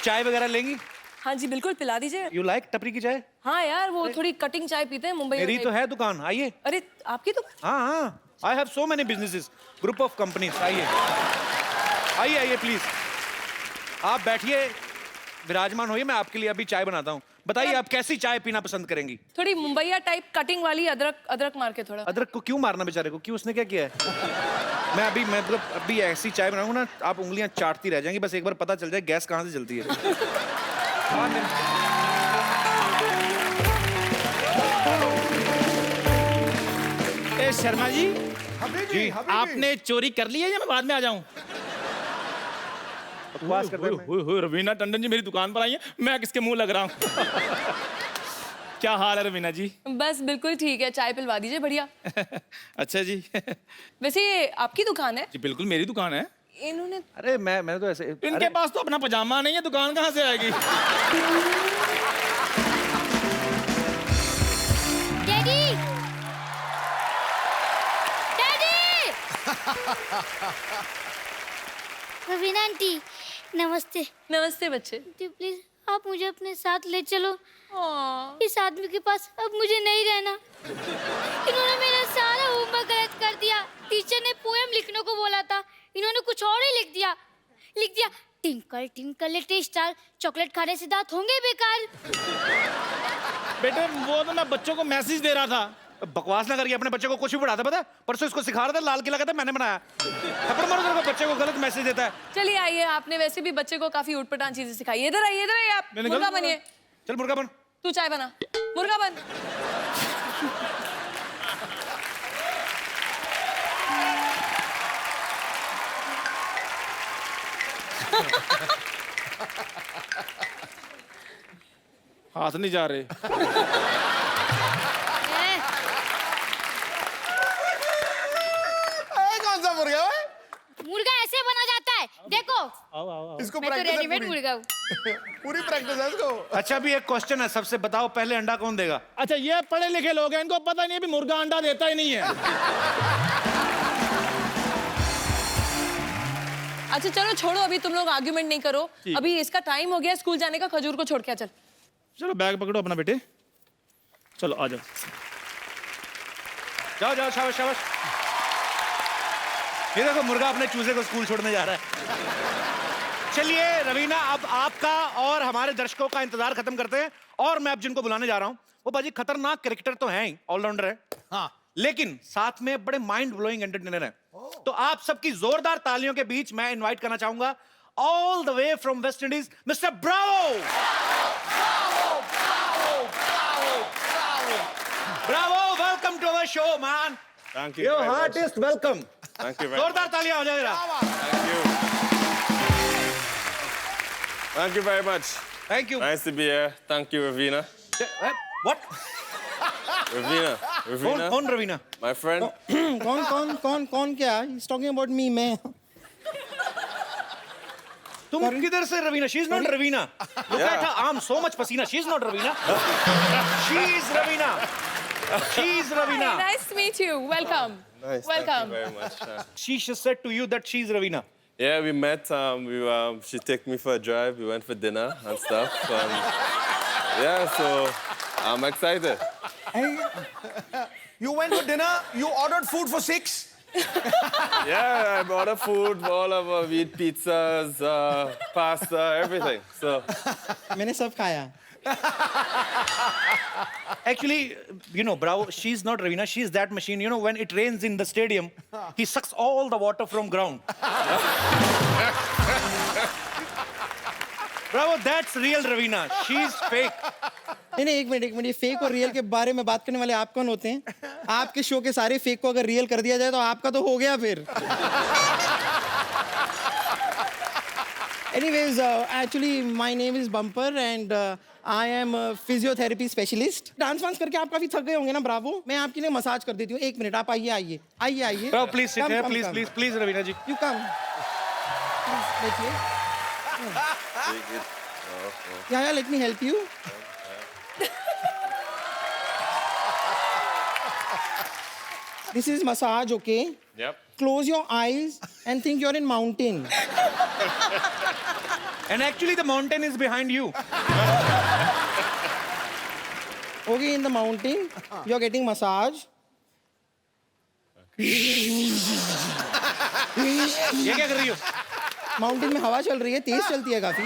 Speaker 3: चाय वगैरह लेंगी?
Speaker 10: हाँ जी बिल्कुल, पिला दीजिए।
Speaker 3: यू लाइक टपरी की चाय?
Speaker 10: हाँ यार, वो थोड़ी कटिंग चाय पीते हैं मुंबई में।
Speaker 3: मेरी तो है दुकान, आइए।
Speaker 10: अरे आपकी तो?
Speaker 3: हाँ, I have so many businesses, group of companies. आइए प्लीज, आप बैठिए, विराजमान होइए, मैं आपके लिए अभी चाय बनाता हूँ। बताइए आप कैसी चाय पीना पसंद करेंगी?
Speaker 10: थोड़ी मुंबईया टाइप कटिंग वाली, अदरक मार के थोड़ा।
Speaker 3: अदरक को क्यों मारना बेचारे को, क्यों, उसने क्या किया है? मैं अभी ऐसी चाय बनाऊंगा ना, आप उंगलियां चाटती रह जाएंगी, बस एक बार पता चल जाए गैस कहाँ से जलती है।
Speaker 6: ए शर्मा जी,
Speaker 9: जी,
Speaker 6: आपने चोरी कर ली है या मैं बाद में आ जाऊं?
Speaker 3: बकवास करते हैं।
Speaker 6: रवीना टंडन जी मेरी दुकान पर आई है, मैं किसके मुंह लग रहा हूँ? क्या हाल है रवीना जी?
Speaker 10: बस बिल्कुल ठीक है, चाय पिलवा दीजिए, बढ़िया।
Speaker 6: अच्छा जी।
Speaker 10: वैसे ये आपकी दुकान है?
Speaker 6: जी बिल्कुल मेरी दुकान है।
Speaker 10: इन्होंने
Speaker 3: अरे मैंने तो ऐसे
Speaker 6: इनके पास तो अपना पजामा नहीं है, दुकान कहाँ से आएगी?
Speaker 5: डैडी डैडी रवीना आंटी नमस्ते।
Speaker 10: नमस्ते बच्चे।
Speaker 5: आंटी प्लीज आप मुझे अपने साथ ले चलो।
Speaker 10: हाँ।
Speaker 5: इस आदमी के पास अब मुझे नहीं रहना। इन्होंने मेरा सारा होमवर्क गलत कर दिया। टीचर ने पोएम लिखने को बोला था, इन्होंने कुछ और ही लिख दिया। Twinkle twinkle little star, chocolate खाने से दांत होंगे बेकार।
Speaker 6: बेटे वो तो मैं बच्चों को मैसेज दे रहा था।
Speaker 3: बकवास ना करके अपने बच्चे को कुछ भी पढ़ाता, पता है? परसों इसको सिखा रहा था, लाल किला कहता मैंने बनाया। थप्पड़ मारो तेरे को, बच्चे को गलत मैसेज देता है।
Speaker 10: चलिए आइए, आपने वैसे भी बच्चे को काफी उठपटांग चीजें सिखाई। इधर आइए आप। मुर्गा बनिए।
Speaker 3: चल मुर्गा बन।
Speaker 10: तू चाय बना। मुर्गा बन।
Speaker 6: हाथ नहीं जा रहे।
Speaker 9: कौन सा मुर्गा है?
Speaker 5: मुर्गा ऐसे बना जाता है, देखो।
Speaker 9: इसको
Speaker 5: मैं तो
Speaker 9: प्रैक्टिस है
Speaker 5: रेडीमेड
Speaker 9: पूरी।
Speaker 5: मुर्गा हूँ।
Speaker 9: पूरी प्रैक्टिस है इसको।
Speaker 3: अच्छा अभी एक क्वेश्चन है, सबसे बताओ पहले अंडा कौन देगा?
Speaker 6: अच्छा ये पढ़े लिखे लोग हैं, इनको पता नहीं है भी मुर्गा अंडा देता ही नहीं है।
Speaker 10: अच्छा चलो छोड़ो, अभी तुम लोग आर्ग्यूमेंट नहीं करो। अभी इसका टाइम हो गया स्कूल जाने का, खजूर को छोड़ के आ, चल।
Speaker 6: चलो बैग पकड़ो अपना बेटे, चलो आ जाओ।
Speaker 3: जाओ जाओ, शाबाश शाबाश। ये देखो मुर्गा अपने चूजे को स्कूल छोड़ने जा रहा है। चलिए रवीना, अब आपका और हमारे दर्शकों का इंतजार खत्म करते हैं, और मैं अब जिनको बुलाने जा रहा हूं वो बाजी खतरनाक कैरेक्टर तो हैं ही, ऑलराउंडर है, हाँ, लेकिन साथ में बड़े माइंड ब्लोइंग एंटरटेनर हैं। तो आप सबकी जोरदार तालियों के बीच मैं इनवाइट करना चाहूंगा all the way from West Indies mister Bravo. Bravo, welcome to our show man.
Speaker 8: Thank you.
Speaker 3: Your
Speaker 8: very much.
Speaker 3: Heartiest welcome.
Speaker 8: Thank you very
Speaker 3: जोरदार
Speaker 8: much.
Speaker 3: तालियां हो जाएगा।
Speaker 8: Thank you. Thank you very much.
Speaker 3: Thank you.
Speaker 8: Nice to be here. Thank you, Ravina.
Speaker 3: What?
Speaker 8: Ravina. Ravina.
Speaker 3: कौन रवीना?
Speaker 8: My friend.
Speaker 1: कौन क्या? He's talking about me, मैं।
Speaker 3: तुम किधर से Raveena? She is not Raveena. Look at her arm, so much पसीना। She is not Raveena. She is Raveena. She is Raveena.
Speaker 10: Nice to meet you. Welcome.
Speaker 8: Nice.
Speaker 10: Welcome.
Speaker 8: Thank you very much.
Speaker 3: She just said to you that she is Raveena.
Speaker 8: Yeah, we met. She took me for a drive. We went for dinner and stuff. Yeah, so I'm excited.
Speaker 9: You went for dinner. You ordered food for 6.
Speaker 8: Yeah, I ordered food. All of we eat pizzas, pasta, everything. So
Speaker 1: मैंने सब खाया।
Speaker 3: Actually, you know, Bravo, she's not Ravina. She's that machine. You know, when it rains in the stadium, he sucks all the water from ground. Bravo, that's real Ravina. She's fake.
Speaker 1: नहीं एक मिनट, ये फेक और रियल के बारे में बात करने वाले आप कौन होते हैं? आपके शो के सारे फेक को अगर रियल कर दिया जाए तो आपका तो हो गया फिर। Anyways, actually my name is Bumper and I am a physiotherapy specialist. Dance वांस करके आप काफी थक गए होंगे ना ब्रावो? मैं आपके लिए मसाज कर देती हूँ। एक मिनट, आप आइए।
Speaker 3: Bravo, please sit here. Please, Ravina ji.
Speaker 1: You come. बैठिए। Yeah, let me help you. This is massage, okay?
Speaker 8: yep.
Speaker 1: Close your eyes and think you're in mountain.
Speaker 3: And actually, the mountain is behind you.
Speaker 1: Okay, in the mountain, you're getting massage.
Speaker 3: ये क्या कर रही हो?
Speaker 1: Mountain में हवा चल रही है, तेज चलती है काफी।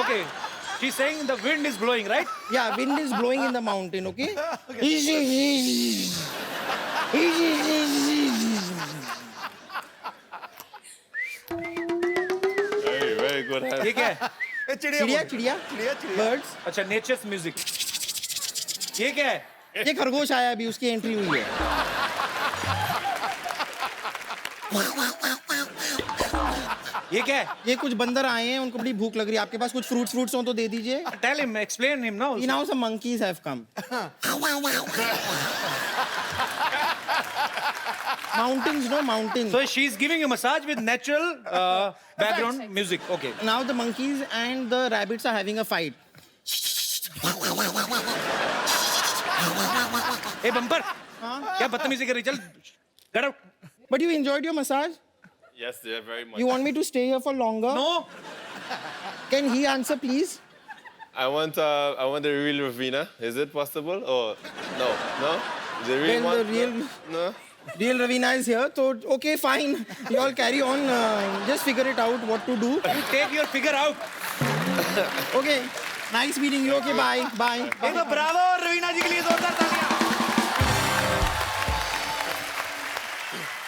Speaker 3: Okay. She's saying the wind is blowing, right?
Speaker 1: Yeah, wind is blowing in the mountain, okay?
Speaker 8: Very good.
Speaker 3: ये क्या है?
Speaker 1: चिड़िया birds.
Speaker 3: अच्छा, nature's music. ये क्या है?
Speaker 1: ये खरगोश आया अभी, उसकी एंट्री हुई है।
Speaker 3: ये क्या है?
Speaker 1: ये कुछ बंदर आए हैं, उनको बड़ी भूख लग रही है, आपके पास कुछ फ्रूट्स हो तो दे दीजिए।
Speaker 3: Tell him, explain him now.
Speaker 1: Now some monkeys have come. Mountains, no mountains.
Speaker 3: So she's giving a massage with natural background music. Okay.
Speaker 1: Now the monkeys and the rabbits are having a fight.
Speaker 3: Hey bumper. क्या बदतमीजी कर रही? चल, get out.
Speaker 1: But you enjoyed your massage?
Speaker 8: Yes, yeah, very much.
Speaker 1: You want me to stay here for longer?
Speaker 3: No.
Speaker 1: Can he answer, please?
Speaker 8: I want the real Ravina. Is it possible? Or no? No? The real
Speaker 1: Well,
Speaker 8: one?
Speaker 1: the real-
Speaker 8: No?
Speaker 1: Real Ravina is here, so okay, fine. You all carry on. Just figure it out what to do.
Speaker 3: You take your figure out.
Speaker 1: Okay. Nice meeting you. Okay, bye. Bye.
Speaker 3: एक तो ब्रावो रवीना जी के लिए जोरदार तालियां.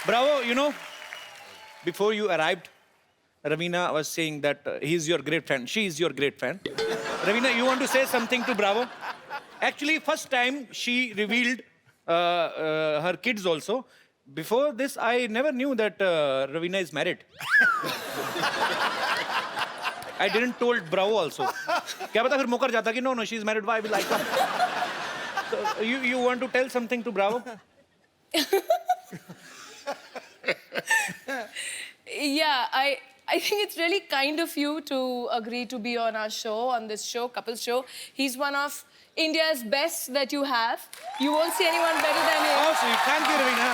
Speaker 3: Bravo, you know, before you arrived, Ravina was saying that he's your great fan. She is your great fan. Ravina, you want to say something to Bravo? Actually, first time she revealed her kids also. Before this, I never knew that Ravina is married. I didn't told Bravo also. क्या पता फिर मुकर जाता कि no, she's married. Why will I come? So, you want to tell something to Bravo?
Speaker 10: Yeah, I think it's really kind of you to agree to be on our show, on this show, Couples Show. He's one of India's best that you have. You won't see anyone better than him.
Speaker 3: Oh, sweet. Thank you, Ravina.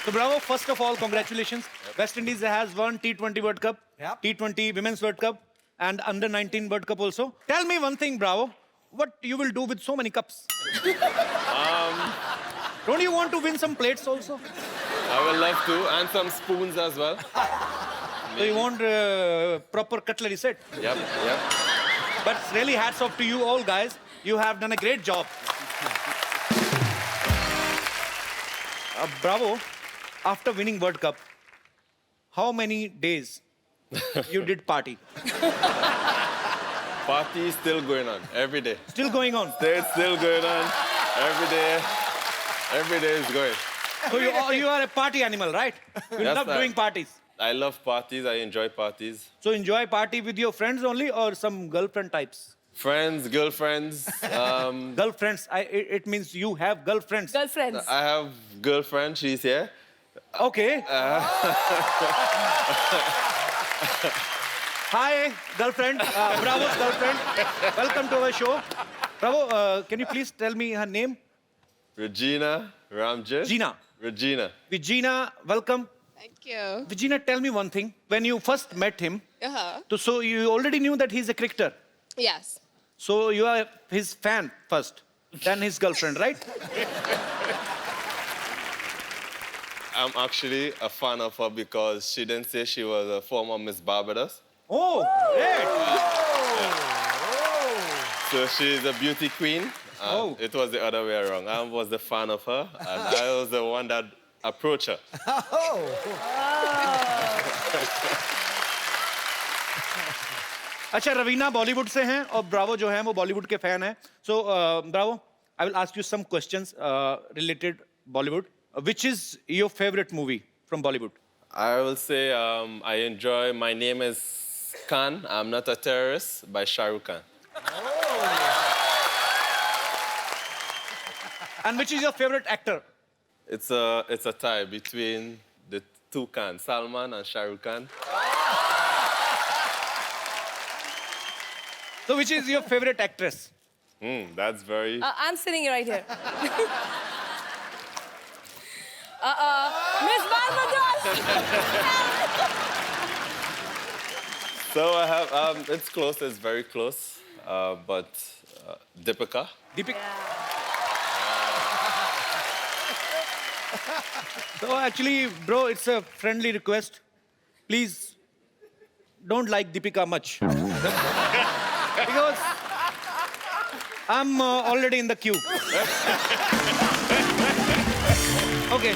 Speaker 3: So, Bravo, first of all, congratulations. West Indies has won T20 World Cup, T20 Women's World Cup, and Under-19 World Cup also. Tell me one thing, Bravo. What you will do with so many cups? Don't you want to win some plates also?
Speaker 8: I would love to, and some spoons as well.
Speaker 3: So you want proper cutlery set?
Speaker 8: Yep, yep.
Speaker 3: But really hats off to you all guys. You have done a great job. Bravo, after winning World Cup, how many days you did party?
Speaker 8: Party is still going on every day.
Speaker 3: Still going on?
Speaker 8: It's still going on every day. Every day is going.
Speaker 3: So you are a party animal, right? You
Speaker 8: Yes,
Speaker 3: love
Speaker 8: sir.
Speaker 3: doing parties.
Speaker 8: I love parties. I enjoy parties.
Speaker 3: So enjoy party with your friends only or some girlfriend types?
Speaker 8: Friends, girlfriends.
Speaker 3: Girlfriends, it means you have girlfriends.
Speaker 10: Girlfriends.
Speaker 8: I have girlfriend. She's here.
Speaker 3: Okay. Hi, girlfriend. Bravo's girlfriend. Welcome to our show. Bravo, can you please tell me her name?
Speaker 8: Regina Ramjit.
Speaker 3: Gina.
Speaker 8: Regina.
Speaker 3: Regina, welcome.
Speaker 11: Thank you.
Speaker 3: Regina, tell me one thing. When you first met him,
Speaker 11: Uh-huh.
Speaker 3: so you already knew that he's a cricketer.
Speaker 11: Yes.
Speaker 3: So you are his fan first, then his girlfriend, right?
Speaker 8: I'm actually a fan of her because she didn't say she was a former Miss Barbados.
Speaker 3: Oh, great.
Speaker 8: So she's a beauty queen.
Speaker 3: Oh.
Speaker 8: It was the other way around. I was the fan of her, and I was the one that approached her.
Speaker 3: अच्छा रवीना बॉलीवुड से हैं और ब्रावो जो है वो बॉलीवुड के फैन हैं so Bravo I will ask you some questions related Bollywood which is your favourite movie from Bollywood
Speaker 8: I will say I enjoy My Name is Khan, I'm Not a Terrorist by Shah Rukh Khan.
Speaker 3: And which is your favourite actor
Speaker 8: It's a tie between the two Khans, Salman and Shah Rukh Khan.
Speaker 3: So which is your favorite actress?
Speaker 8: That's very...
Speaker 10: I'm sitting right here. Miss Barbados!
Speaker 8: So I have, it's close, it's very close, but Deepika.
Speaker 3: Deepika. So actually, bro, it's a friendly request. Please don't like Deepika much. Because I'm already in the queue. Okay.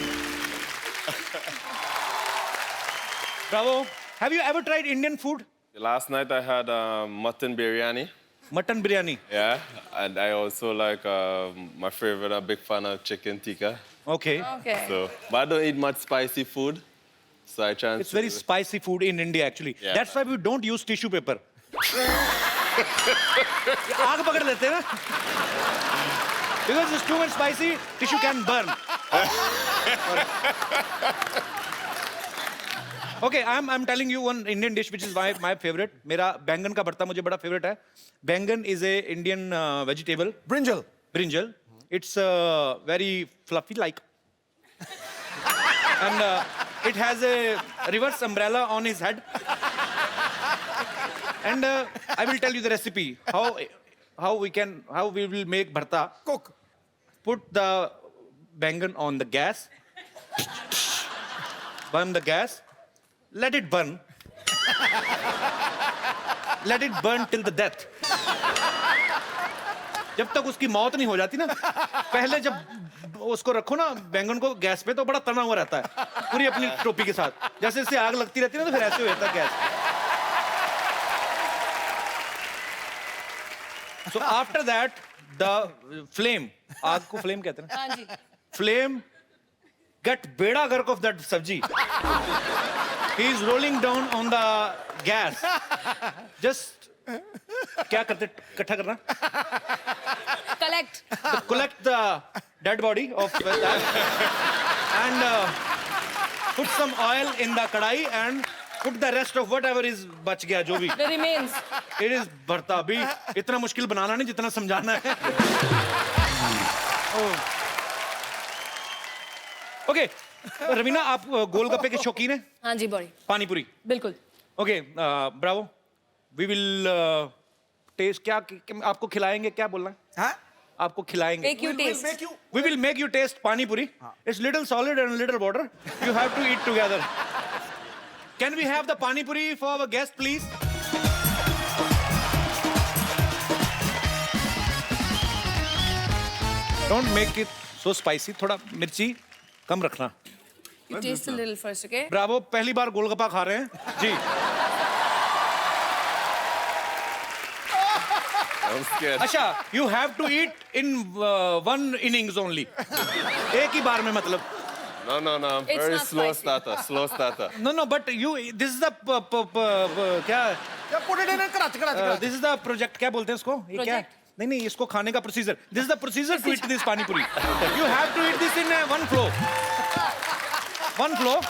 Speaker 3: Bravo. Have you ever tried Indian food?
Speaker 8: Last night I had mutton biryani.
Speaker 3: Mutton biryani.
Speaker 8: Yeah, and I also like my favorite. I'm a big fan of chicken tikka.
Speaker 3: Okay.
Speaker 10: Okay.
Speaker 8: So, but I don't eat much spicy food. So I chance.
Speaker 3: It's very spicy food in India actually.
Speaker 8: Yeah.
Speaker 3: That's why we don't use tissue paper. आग पकड़ लेते हैं ना? Because it's too much spicy, tissue can burn. Okay, I'm telling you one Indian dish which is my favorite. मेरा बैंगन का भरता मुझे बड़ा favorite है. बैंगन is a Indian vegetable.
Speaker 9: Brinjal.
Speaker 3: Brinjal. It's very fluffy like. And it has a reverse umbrella on his head. And I will tell you the recipe. How we will make bharta.
Speaker 9: Cook.
Speaker 3: Put the bangan on the gas. Burn the gas. Let it burn. Let it burn till the death. जब तक उसकी मौत नहीं हो जाती ना, पहले जब उसको रखो ना बैंगन को गैस पे तो बड़ा तना हुआ रहता है पूरी अपनी टोपी के साथ. जैसे इससे आग लगती रहती है ना तो फिर ऐसे हो जाता है gas. So after that the flame, आग को flame कहते हैं ना?
Speaker 10: हाँ जी.
Speaker 3: Flame get beda gark of that sabji. He is rolling down on the gas. Just क्या करते इकट्ठा करना? Collect the dead body of that and put some oil in the kadai and put the rest of whatever is बच गया जो भी.
Speaker 10: The remains.
Speaker 3: It is भरता भी इतना मुश्किल बनाना नहीं जितना समझाना है. Okay, रवीना आप गोलगप्पे के शौकीन हैं?
Speaker 10: हाँ जी बड़ी.
Speaker 3: पानी पूरी.
Speaker 10: बिल्कुल.
Speaker 3: Okay, bravo. We will taste क्या आपको खिलाएंगे क्या बोलना है?
Speaker 9: हाँ?
Speaker 3: आपको खिलाएंगे.
Speaker 10: Make you taste.
Speaker 3: We will make you taste pani puri. It's little solid and little water. You have to eat together. Can we have the pani puri for our guest, please? Don't make it so spicy. थोड़ा मिर्ची कम रखना.
Speaker 10: You taste a little first, okay?
Speaker 3: Bravo, पहली बार गोलगप्पा खा रहे हैं. जी.
Speaker 8: I'm scared.
Speaker 3: अच्छा, you have to eat in one innings only. एक ही बार में मतलब.
Speaker 8: No.
Speaker 10: It's
Speaker 8: Very
Speaker 10: not
Speaker 8: slow
Speaker 10: spicy.
Speaker 8: starter.
Speaker 3: No, but this is the क्या?
Speaker 9: Put it in a crunch.
Speaker 3: This is the project. क्या बोलते हैं इसको? ये क्या? नहीं, इसको खाने का procedure. This is the procedure to eat this pani puri. You have to eat this in one flow. One flow.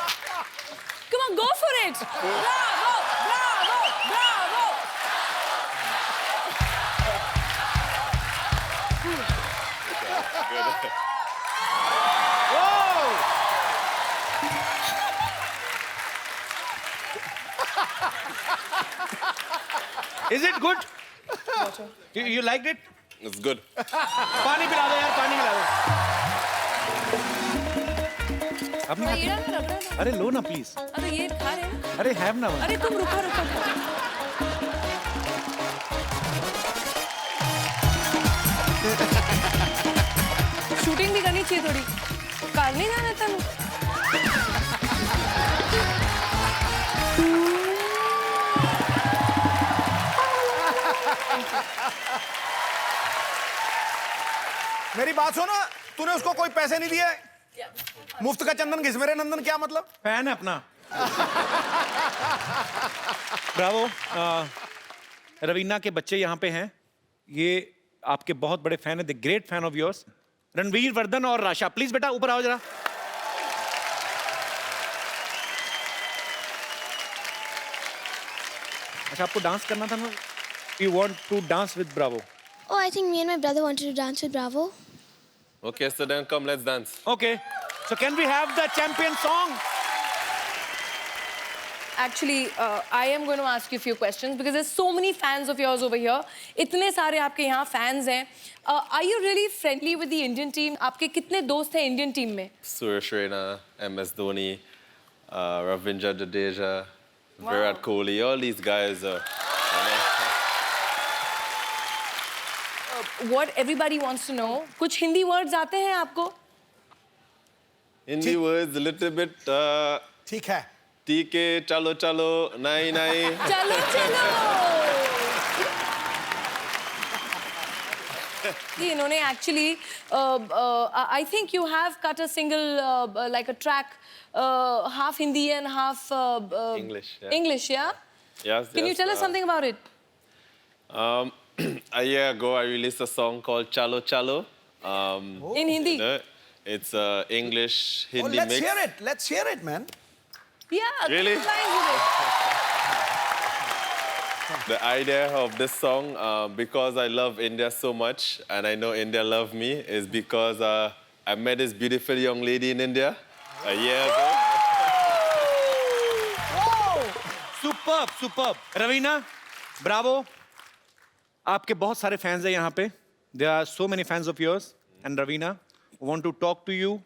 Speaker 10: Come on, go for it. Bravo.
Speaker 3: Is it good? You liked it?
Speaker 8: It's good.
Speaker 3: पानी पिला दो यार, पानी पिला दो. आपने
Speaker 10: ये ना रख रहा है.
Speaker 3: अरे लो ना प्लीज.
Speaker 10: अरे ये खा रहे हैं.
Speaker 3: अरे हैव ना.
Speaker 10: अरे तुम रुका. शूटिंग भी करनी चाहिए थोड़ी. कार नहीं जाना था.
Speaker 9: मेरी बात सुनो, तूने उसको कोई पैसे नहीं दिए? मुफ्त का चंदन घिस मेरे नंदन क्या मतलब?
Speaker 3: फैन है अपना. ब्रावो. रवीना के बच्चे यहाँ पे हैं. ये आपके बहुत बड़े फैन है. The great fan of yours. Ranveer, Vardhan और राशा, प्लीज बेटा ऊपर आओ जरा. अच्छा, आपको डांस करना था ना? You want to dance with Bravo?
Speaker 5: Oh, I think me and my brother wanted to dance with Bravo.
Speaker 8: Okay, so then come, let's dance.
Speaker 3: Okay. So can we have the champion song?
Speaker 10: Actually, I am going to ask you a few questions because there's so many fans of yours over here. इतने सारे आपके यहाँ fans हैं. Are you really friendly with the Indian team? आपके कितने दोस्त हैं Indian team में?
Speaker 8: Suresh Raina, MS Dhoni, Ravindra Jadeja, Virat Kohli, all these guys are.
Speaker 10: What everybody wants to know. कुछ हिंदी words आते हैं आपको?
Speaker 8: Hindi words a little bit.
Speaker 9: ठीक है.
Speaker 8: ठीक है, चलो, नहीं.
Speaker 10: चलो. कि इन्होंने actually I think you have cut a single like a track half Hindi and half
Speaker 8: English, yeah.
Speaker 10: English, yeah?
Speaker 8: Yes,
Speaker 10: Can you tell us something about it?
Speaker 8: A year ago, I released a song called Chalo Chalo.
Speaker 10: In Hindi?
Speaker 8: You know, it's English Hindi
Speaker 9: let's
Speaker 8: mix.
Speaker 9: hear it. Let's hear it, man.
Speaker 10: Yeah.
Speaker 8: Really?
Speaker 10: two lines with it.
Speaker 8: The idea of this song, because I love India so much, and I know India love me, is because I met this beautiful young lady in India a year ago.
Speaker 3: Superb superb Raveena Bravo आपके बहुत सारे फैंस हैं यहाँ पे there are so many fans of yours and Raveena want to talk to you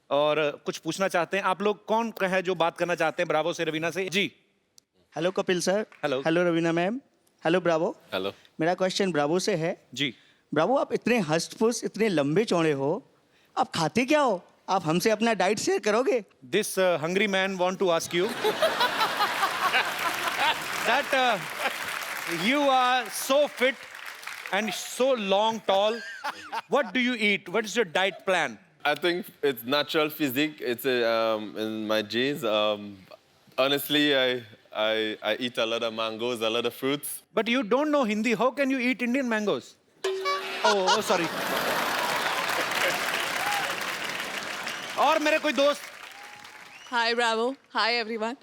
Speaker 3: और कुछ पूछना चाहते हैं आप लोग कौन है जो बात करना चाहते हैं ब्रावो से रवीना से जी
Speaker 11: hello Kapil sir
Speaker 3: hello
Speaker 11: hello Raveena ma'am hello Bravo
Speaker 8: Hello.
Speaker 11: मेरा क्वेश्चन ब्रावो से है
Speaker 3: जी
Speaker 11: ब्रावो आप इतने हष्ट-पुष्ट इतने लंबे चौड़े हो आप खाते क्या हो आप हमसे अपना डाइट शेयर करोगे
Speaker 3: this hungry man want to ask you that you are so fit and so long tall what do you eat what is your diet plan
Speaker 8: I think it's natural physique. It's in my genes. Honestly, I eat a lot of mangoes, a lot of fruits.
Speaker 3: but you don't know Hindi how can you eat Indian mangoes oh sorry और मेरे कोई दोस्त
Speaker 12: Hi, Bravo. Hi, everyone.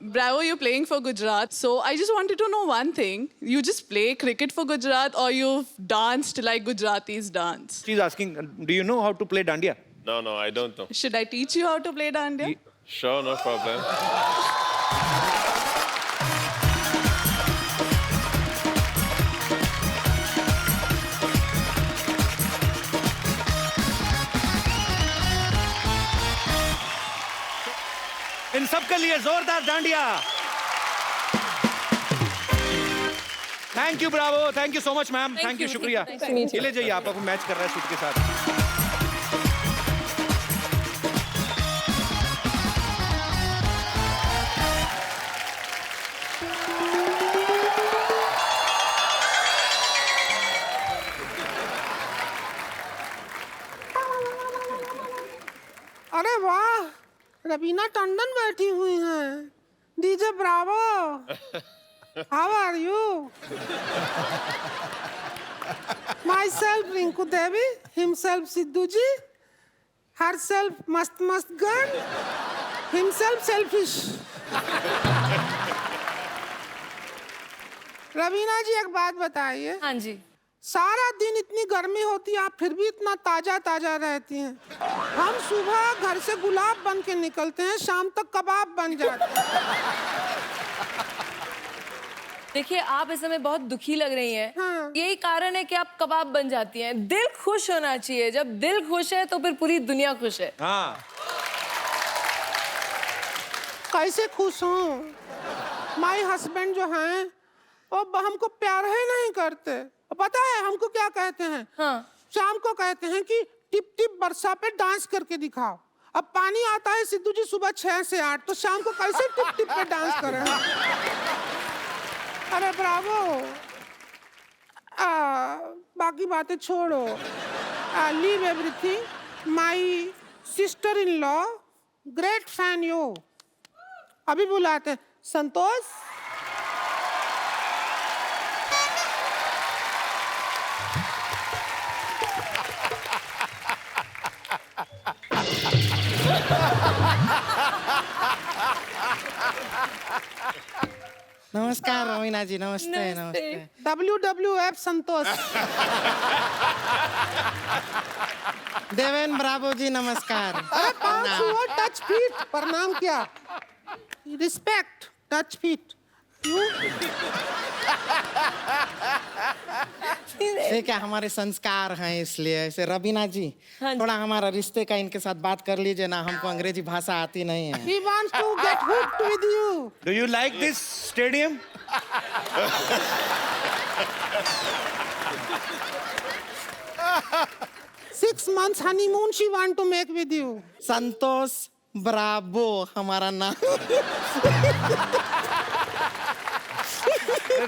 Speaker 12: Bravo, you're playing for Gujarat. So I just wanted to know one thing. You just play cricket for Gujarat or you've danced like Gujaratis dance?
Speaker 3: she's asking do you know how to play dandiya
Speaker 8: No, I don't know.
Speaker 12: Should I teach you how to play dandiya?
Speaker 8: Sure, no problem.
Speaker 3: इन सबके लिए जोरदार dandiya thank you Bravo thank you so much ma'am thank you शुक्रिया
Speaker 10: Nice to meet you.
Speaker 3: ले जाइए आप आपको मैच कर रहा है सूट के साथ
Speaker 1: अरे वाह रवीना टंडन बैठी हुई हैं DJ Bravo how are you myself Rinku Devi himself Sidhu ji herself मस्त मस्त gun himself selfish Raveena ji एक बात बताइए
Speaker 10: हाँ जी
Speaker 1: सारा दिन इतनी गर्मी होती है आप फिर भी इतना ताजा ताजा रहती हैं हम सुबह घर से गुलाब बन के निकलते हैं शाम तक कबाब बन जाते हैं
Speaker 10: देखिए आप इस समय बहुत दुखी लग रही हैं
Speaker 1: हाँ।
Speaker 10: यही कारण है कि आप कबाब बन जाती हैं दिल खुश होना चाहिए जब दिल खुश है तो फिर पूरी दुनिया खुश है
Speaker 3: हाँ
Speaker 1: कैसे खुश हूँ माई हस्बैंड जो हैं वो हमको प्यार ही नहीं करते पता है हमको क्या कहते हैं
Speaker 10: हाँ।
Speaker 1: शाम को कहते हैं कि टिप टिप बरसा पे डांस करके दिखाओ अब पानी आता है सिद्धू जी सुबह 6 से 8 तो शाम को कैसे टिप टिप पे डांस करें अरे ब्रावो बाकी बातें छोड़ो leave everything my sister in law great fan you अभी बुलाते हैं संतोष नमस्कार रवीना जी नमस्ते नमस्ते WWF संतोष देवेन ब्रावो जी नमस्कार अरे टच फीट प्रणाम क्या रिस्पेक्ट टच फीट ये क्या हमारे संस्कार हैं इसलिए ऐसे रवीना जी थोड़ा हमारा रिश्ते का इनके साथ बात कर लीजिए ना हमको अंग्रेजी भाषा आती नहीं है He wants to get hooked with you.
Speaker 3: Do you like this stadium?
Speaker 1: Six months honeymoon she want to make with you. Santosh Bravo हमारा नाम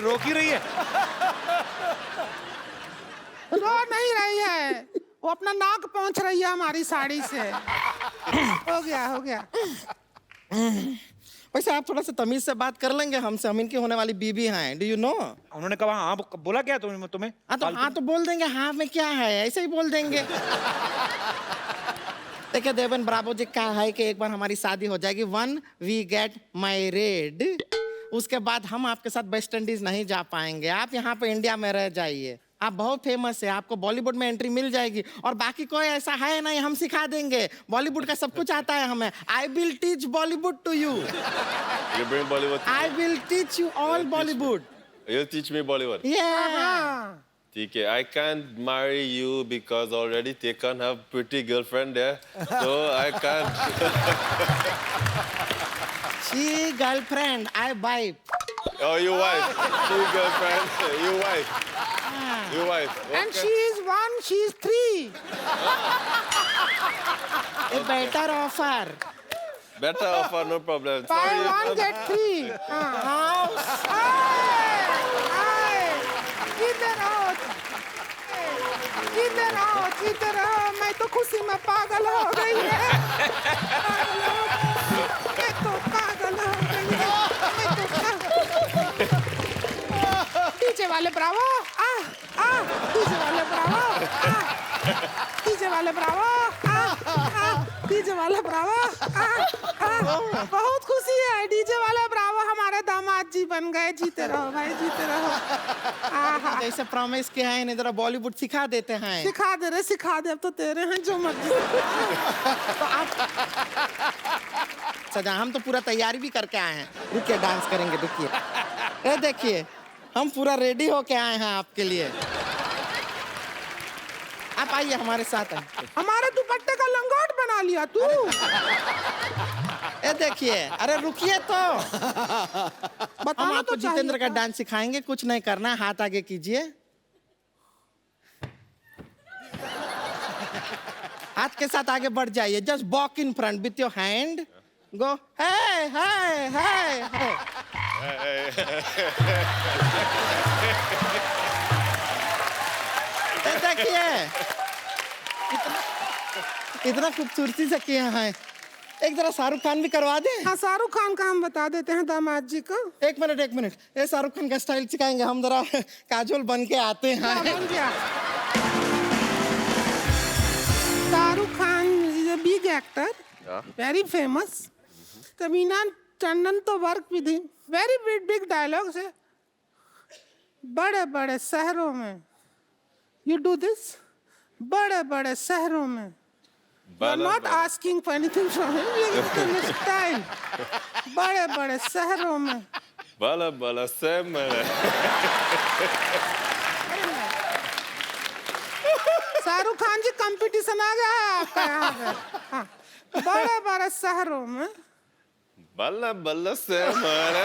Speaker 3: रोक ही रही है
Speaker 13: रो नहीं रही है, वो अपना नाक पोंछ रही है हमारी साड़ी से। हो गया हो गया।
Speaker 1: वैसे आप थोड़ा सा तमीज से बात कर लेंगे हमसे, हम इनकी होने वाली बीबी हैं, डू यू नो?
Speaker 3: उन्होंने कहा हाँ, बोला क्या तुम्हें?
Speaker 1: हाँ तो बोल देंगे हाँ में क्या है, ऐसे ही बोल देंगे। देखिए देवेन ब्रावो जी क्या है कि एक बार हमारी शादी हो जाएगी, वन वी गेट मैरिड, उसके बाद हम आपके साथ वेस्ट इंडीज नहीं जा पाएंगे, आप यहाँ पे इंडिया में रह जाइए, आप बहुत फेमस है, आपको बॉलीवुड में एंट्री मिल जाएगी, और बाकी कोई ऐसा है नहीं, हम सिखा देंगे, बॉलीवुड का सब कुछ आता है हमें। I will teach Bollywood to you.
Speaker 8: You bring Bollywood.
Speaker 1: I will teach you all Bollywood.
Speaker 8: You'll teach me Bollywood.
Speaker 1: Yeah.
Speaker 8: TK, I can't marry you because already Tekan have pretty girlfriend there, so I can't.
Speaker 1: She girlfriend, I wife.
Speaker 8: Oh, you wife. She girlfriend. You wife. You wife. Okay.
Speaker 13: And she is 1, she is 3.
Speaker 1: A better offer.
Speaker 8: Better offer, no problem.
Speaker 13: Buy
Speaker 8: Sorry.
Speaker 13: 1 get 3.
Speaker 1: House.
Speaker 13: इधर आओ, मैं तो खुशी में पागल हो गई है। मैं तो पागल हो गई है। डीजे वाले ब्रावो, डीजे वाले ब्रावो, डीजे वाले ब्रावो, डीजे वाले ब्रावो, बहुत खुशी है, डीजे वाले ब्रावो हमारे दामाद जी बन गए, जीते रहो भाई, जीते रहो।
Speaker 1: जैसे प्रॉमिस किया है इन्हें जरा बॉलीवुड सिखा देते हैं।
Speaker 13: सिखा दे, अब तो तेरे हैं जो मर्जी।
Speaker 1: तो आप सजा, हम तो पूरा तैयारी भी करके आए हैं, रुकिए डांस करेंगे, रुकिए। ये देखिए हम पूरा रेडी होके आए हैं आपके लिए, आप आइए हमारे साथ।
Speaker 13: हमारे दुपट्टे का लंगोट बना लिया तू।
Speaker 1: ये देखिए, अरे रुकिए तो, हम आपको
Speaker 13: तो
Speaker 1: जितेंद्र का डांस सिखाएंगे, कुछ नहीं करना है, हाथ आगे कीजिए, हाथ के साथ आगे बढ़ जाइए, just walk in front with your hand, go hey hey hey hey. देखिए इतना खूबसूरती से किया है, एक जरा शाहरुख खान भी करवा दे।
Speaker 13: हाँ, शाहरुख खान का हम बता देते हैं दामाद जी को।
Speaker 1: एक मिनट, ये शाहरुख खान का स्टाइल सिखाएंगे हम, जरा काजोल बन के आते हैं।
Speaker 13: Shahrukh Khan is a big actor, very famous. कमीना टंडन तो work with him, very big dialogues है, बड़े बड़े शहरों में यू डू दिस, बड़े बड़े शहरों में। Not asking for anything from him, style, बड़े बड़े शहरों में।
Speaker 8: Bala bala semana.
Speaker 13: Shahrukh Khan ji competition आ गया है आपका यहाँ पे। हाँ, बड़े बड़े शहरों में।
Speaker 8: Bala bala semana.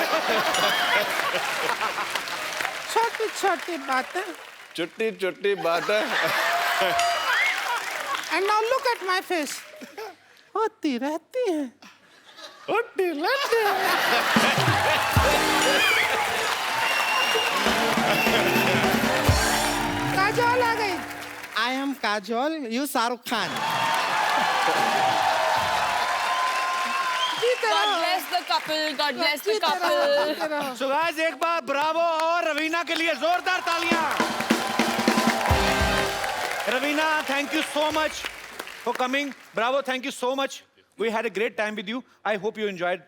Speaker 13: छोटी छोटी बातें।
Speaker 8: Chutti chutti bata.
Speaker 13: And now look at my face. होती रहती है।
Speaker 8: होती रहती है।
Speaker 13: काजोल आ गई।
Speaker 1: I am Kajol, you Shahrukh Khan.
Speaker 10: God bless the couple. God bless the couple.
Speaker 3: So guys, एक बार ब्रावो और रवीना के लिए जोरदार तालियां। Ravina, thank you so much for coming. Bravo, thank you so much. We had a great time with you. I hope you enjoyed.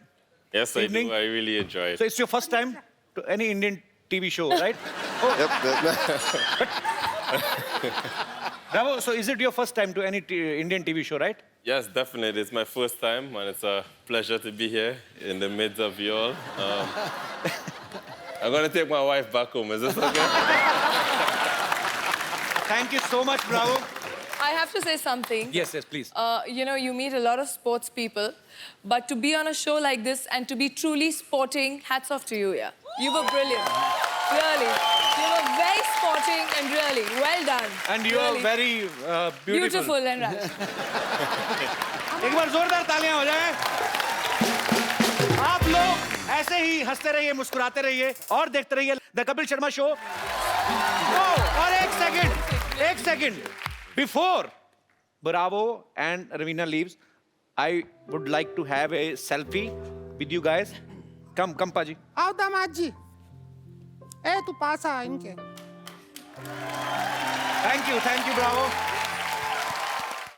Speaker 8: Yes, I do. I really enjoyed.
Speaker 3: So it's your first time to any Indian TV show, right? Oh.
Speaker 8: Yep.
Speaker 3: Bravo. So is it your first time to any Indian TV show, right?
Speaker 8: Yes, definitely. It's my first time, and it's a pleasure to be here in the midst of you all. I'm going to take my wife back home. Is this okay?
Speaker 3: Thank you so much, Bravo.
Speaker 10: I have to say something.
Speaker 3: Yes, yes, please.
Speaker 10: You know, you meet a lot of sports people, but to be on a show like this and to be truly sporting, hats off to you, yeah. You were brilliant. Really. You were very sporting and really well done.
Speaker 3: And you
Speaker 10: really.
Speaker 3: are very beautiful.
Speaker 10: Beautiful and right.
Speaker 3: एक बार जोरदार तालियां हो जाए। आप लोग ऐसे ही हंसते रहिए, मुस्कुराते रहिए और देखते रहिए द कपिल शर्मा शो। और एक सेकंड, एक second before Bravo and Raveena leaves I would like to have a selfie with you guys come come पाजी
Speaker 13: आओ दामाद जी ए तू पास आ इनके
Speaker 3: थैंक यू ब्रावो